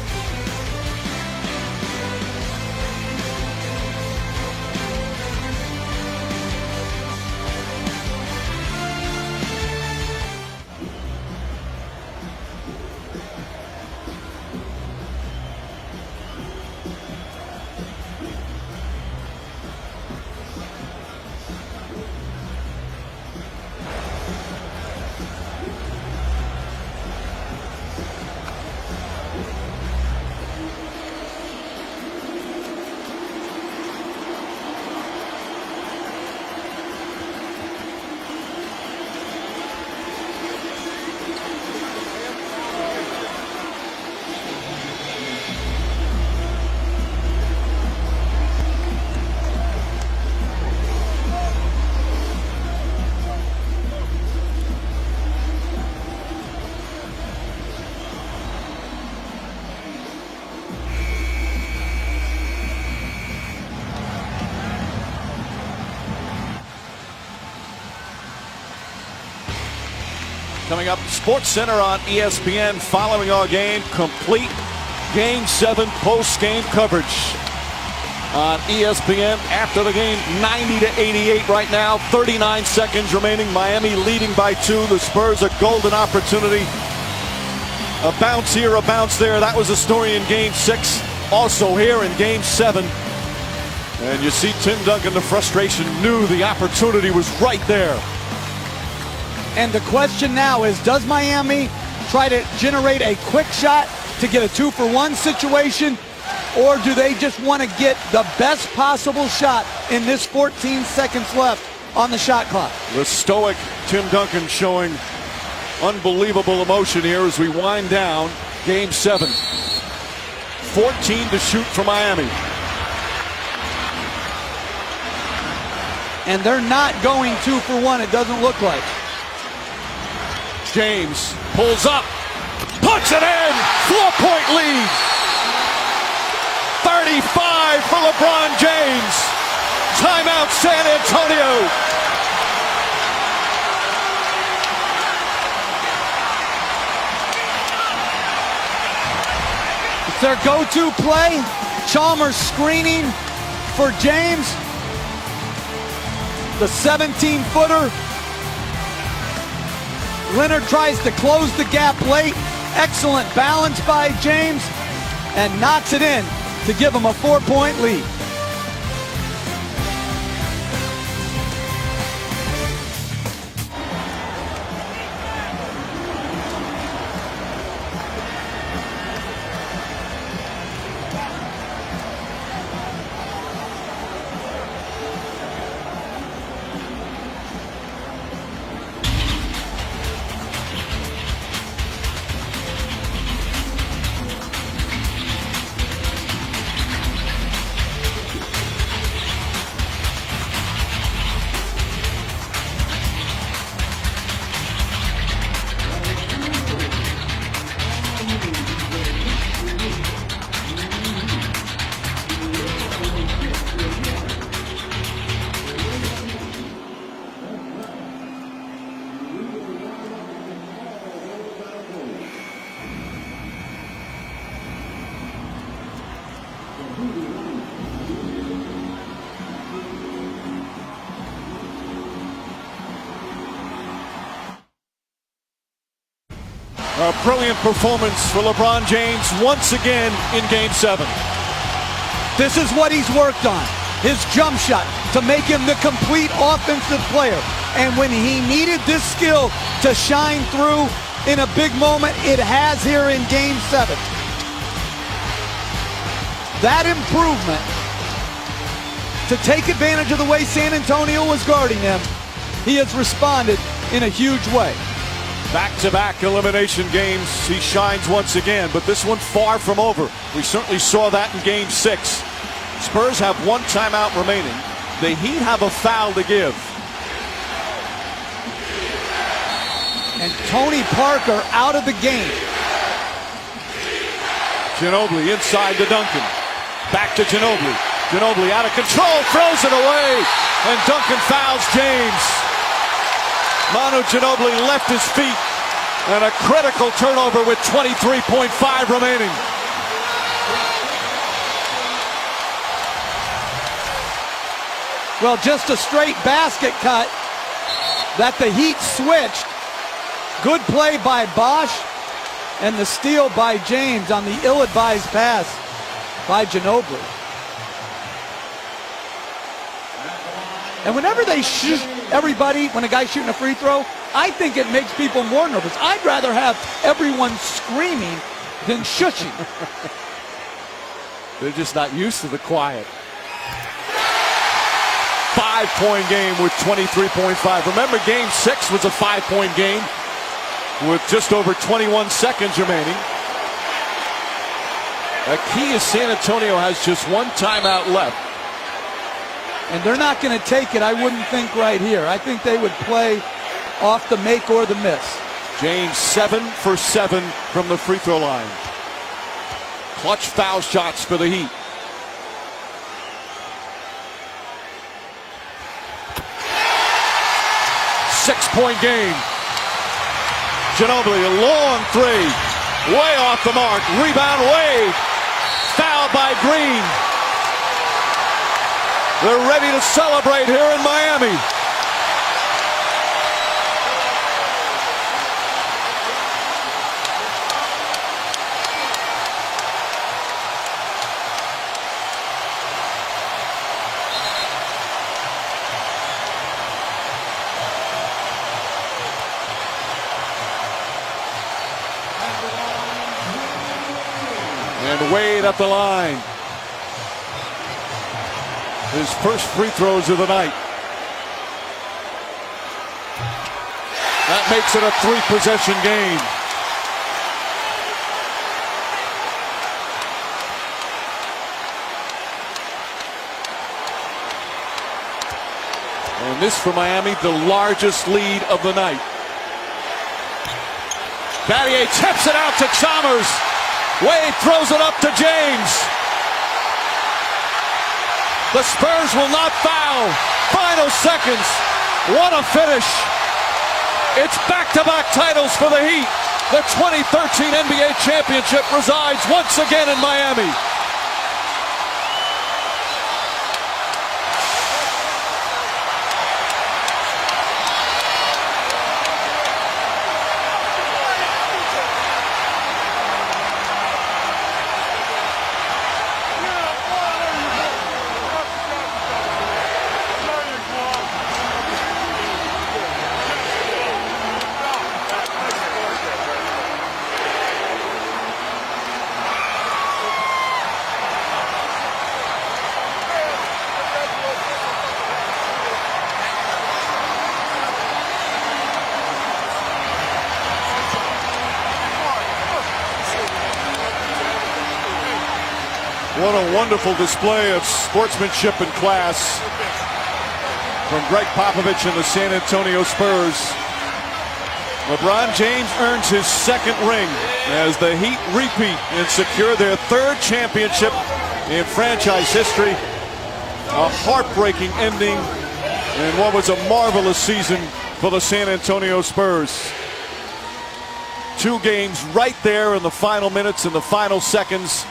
Coming up, Sports Center on ESPN following our game. Complete Game 7 post-game coverage on ESPN after the game. 90-88 right now. 39 seconds remaining. Miami leading by 2. The Spurs a golden opportunity. A bounce here, a bounce there. That was the story in Game 6. Also here in Game 7. And you see Tim Duncan, the frustration, knew the opportunity was right there. And the question now is, does Miami try to generate a quick shot to get a 2-for-1 situation, or do they just want to get the best possible shot in this 14 seconds left on the shot clock. The stoic Tim Duncan showing unbelievable emotion here as we wind down Game 7. 14 to shoot for Miami. And they're not going 2 for 1, it doesn't look like. James pulls up, puts it in, 4-point lead. 35 for LeBron James. Timeout San Antonio. It's their go-to play. Chalmers screening for James. The 17-footer. Leonard tries to close the gap late. Excellent balance by James and knocks it in to give him a 4-point lead. A brilliant performance for LeBron James once again in Game 7. This is what he's worked on. His jump shot to make him the complete offensive player. And when he needed this skill to shine through in a big moment, it has here in Game 7. That improvement to take advantage of the way San Antonio was guarding him, he has responded in a huge way. Back-to-back elimination games, he shines once again, but this one far from over. We certainly saw that in Game 6. Spurs have 1 timeout remaining. The Heat have a foul to give. And Tony Parker out of the game. Ginobili inside to Duncan. Back to Ginobili. Ginobili out of control, throws it away, and Duncan fouls James. Manu Ginobili left his feet, and a critical turnover with 23.5 remaining. Well, just a straight basket cut that the Heat switched. Good play by Bosch, and the steal by James on the ill-advised pass by Ginobili. And whenever they shoot everybody, when a guy's shooting a free throw, I think it makes people more nervous. I'd rather have everyone screaming than shushing. They're just not used to the quiet. 5-point game with 23.5. Remember, Game 6 was a 5-point game with just over 21 seconds remaining. The key is San Antonio has just 1 timeout left. And they're not going to take it, I wouldn't think, right here. I think they would play off the make or the miss. James 7 for 7 from the free throw line. Clutch foul shots for the Heat. Six-point game. Ginobili, a long three. Way off the mark. Rebound, Wade. Fouled by Green. They're ready to celebrate here in Miami. And Wade at the line. His first free throws of the night. That makes it a 3-possession game. And this for Miami, the largest lead of the night. Battier tips it out to Chalmers. Wade throws it up to James. The Spurs will not foul. Final seconds. What a finish. It's back-to-back titles for the Heat. The 2013 NBA championship resides once again in Miami. What a wonderful display of sportsmanship and class from Greg Popovich and the San Antonio Spurs. LeBron James earns his second ring as the Heat repeat and secure their third championship in franchise history. A heartbreaking ending in what was a marvelous season for the San Antonio Spurs. 2 games right there in the final minutes and the final seconds,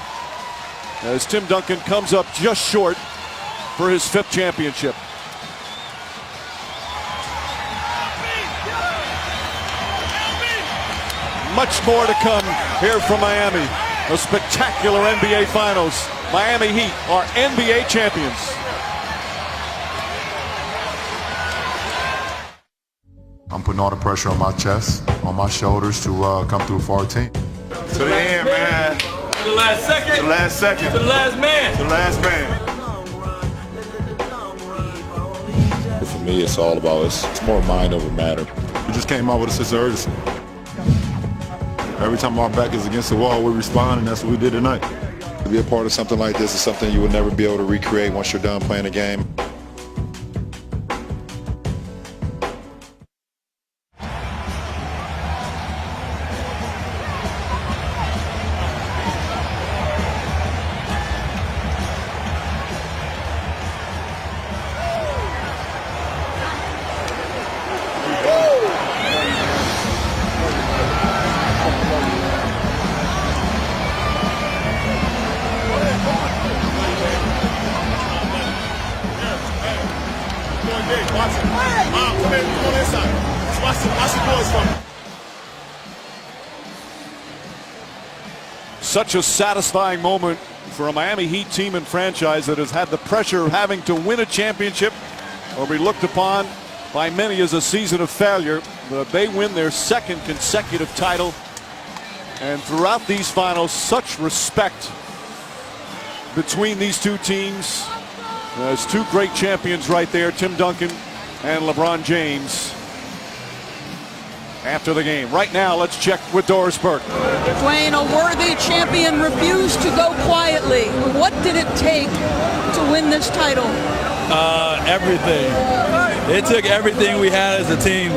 as Tim Duncan comes up just short for his 5th championship. Much more to come here from Miami. A spectacular NBA Finals. Miami Heat are NBA champions. I'm putting all the pressure on my chest, on my shoulders to come through for our team. To the end, man. To the last second. To the last second. To the last man. To the last man. For me, it's all about, it's more mind over matter. We just came out with a sense of urgency. Every time our back is against the wall, we respond, and that's what we did tonight. To be a part of something like this is something you would never be able to recreate once you're done playing a game. Such a satisfying moment for a Miami Heat team and franchise that has had the pressure of having to win a championship or be looked upon by many as a season of failure. But they win their 2nd consecutive title, and throughout these finals, such respect between these 2 teams. There's 2 great champions right there, Tim Duncan and LeBron James. After the game. Right now, let's check with Doris Burke. Dwayne, a worthy champion refused to go quietly. What did it take to win this title? Everything. It took everything we had as a team.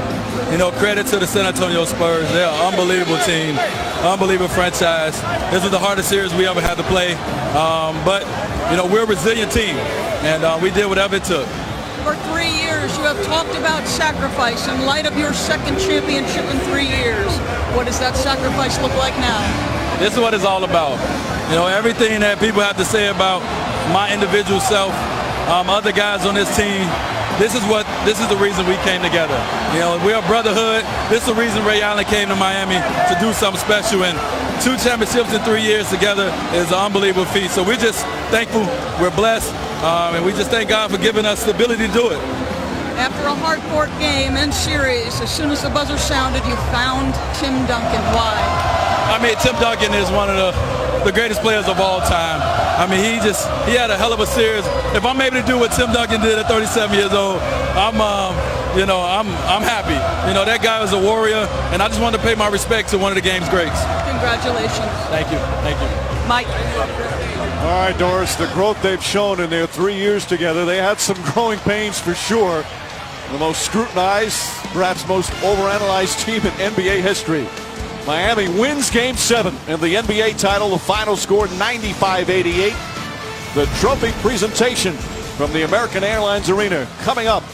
You know, credit to the San Antonio Spurs. They're an unbelievable team, unbelievable franchise. This was the hardest series we ever had to play. But, you know, we're a resilient team, and we did whatever it took. For 3 years, you have talked about sacrifice in light of your 2nd championship in 3 years. What does that sacrifice look like now? This is what it's all about. You know, everything that people have to say about my individual self, other guys on this team, this is the reason we came together. You know, we're a brotherhood. This is the reason Ray Allen came to Miami, to do something special. And 2 championships in 3 years together is an unbelievable feat. So we're just thankful. We're blessed. And we just thank God for giving us the ability to do it. After a hard-fought game and series, as soon as the buzzer sounded, you found Tim Duncan. Why? I mean, Tim Duncan is one of the greatest players of all time. I mean, he had a hell of a series. If I'm able to do what Tim Duncan did at 37 years old, you know, I'm happy. You know, that guy was a warrior, and I just wanted to pay my respect to one of the game's greats. Congratulations. Thank you. Thank you. Mike. All right, Doris, the growth they've shown in their 3 years together, they had some growing pains for sure. The most scrutinized, perhaps most overanalyzed team in NBA history. Miami wins Game 7 and the NBA title. The final score 95-88. The trophy presentation from the American Airlines Arena coming up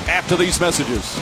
after these messages.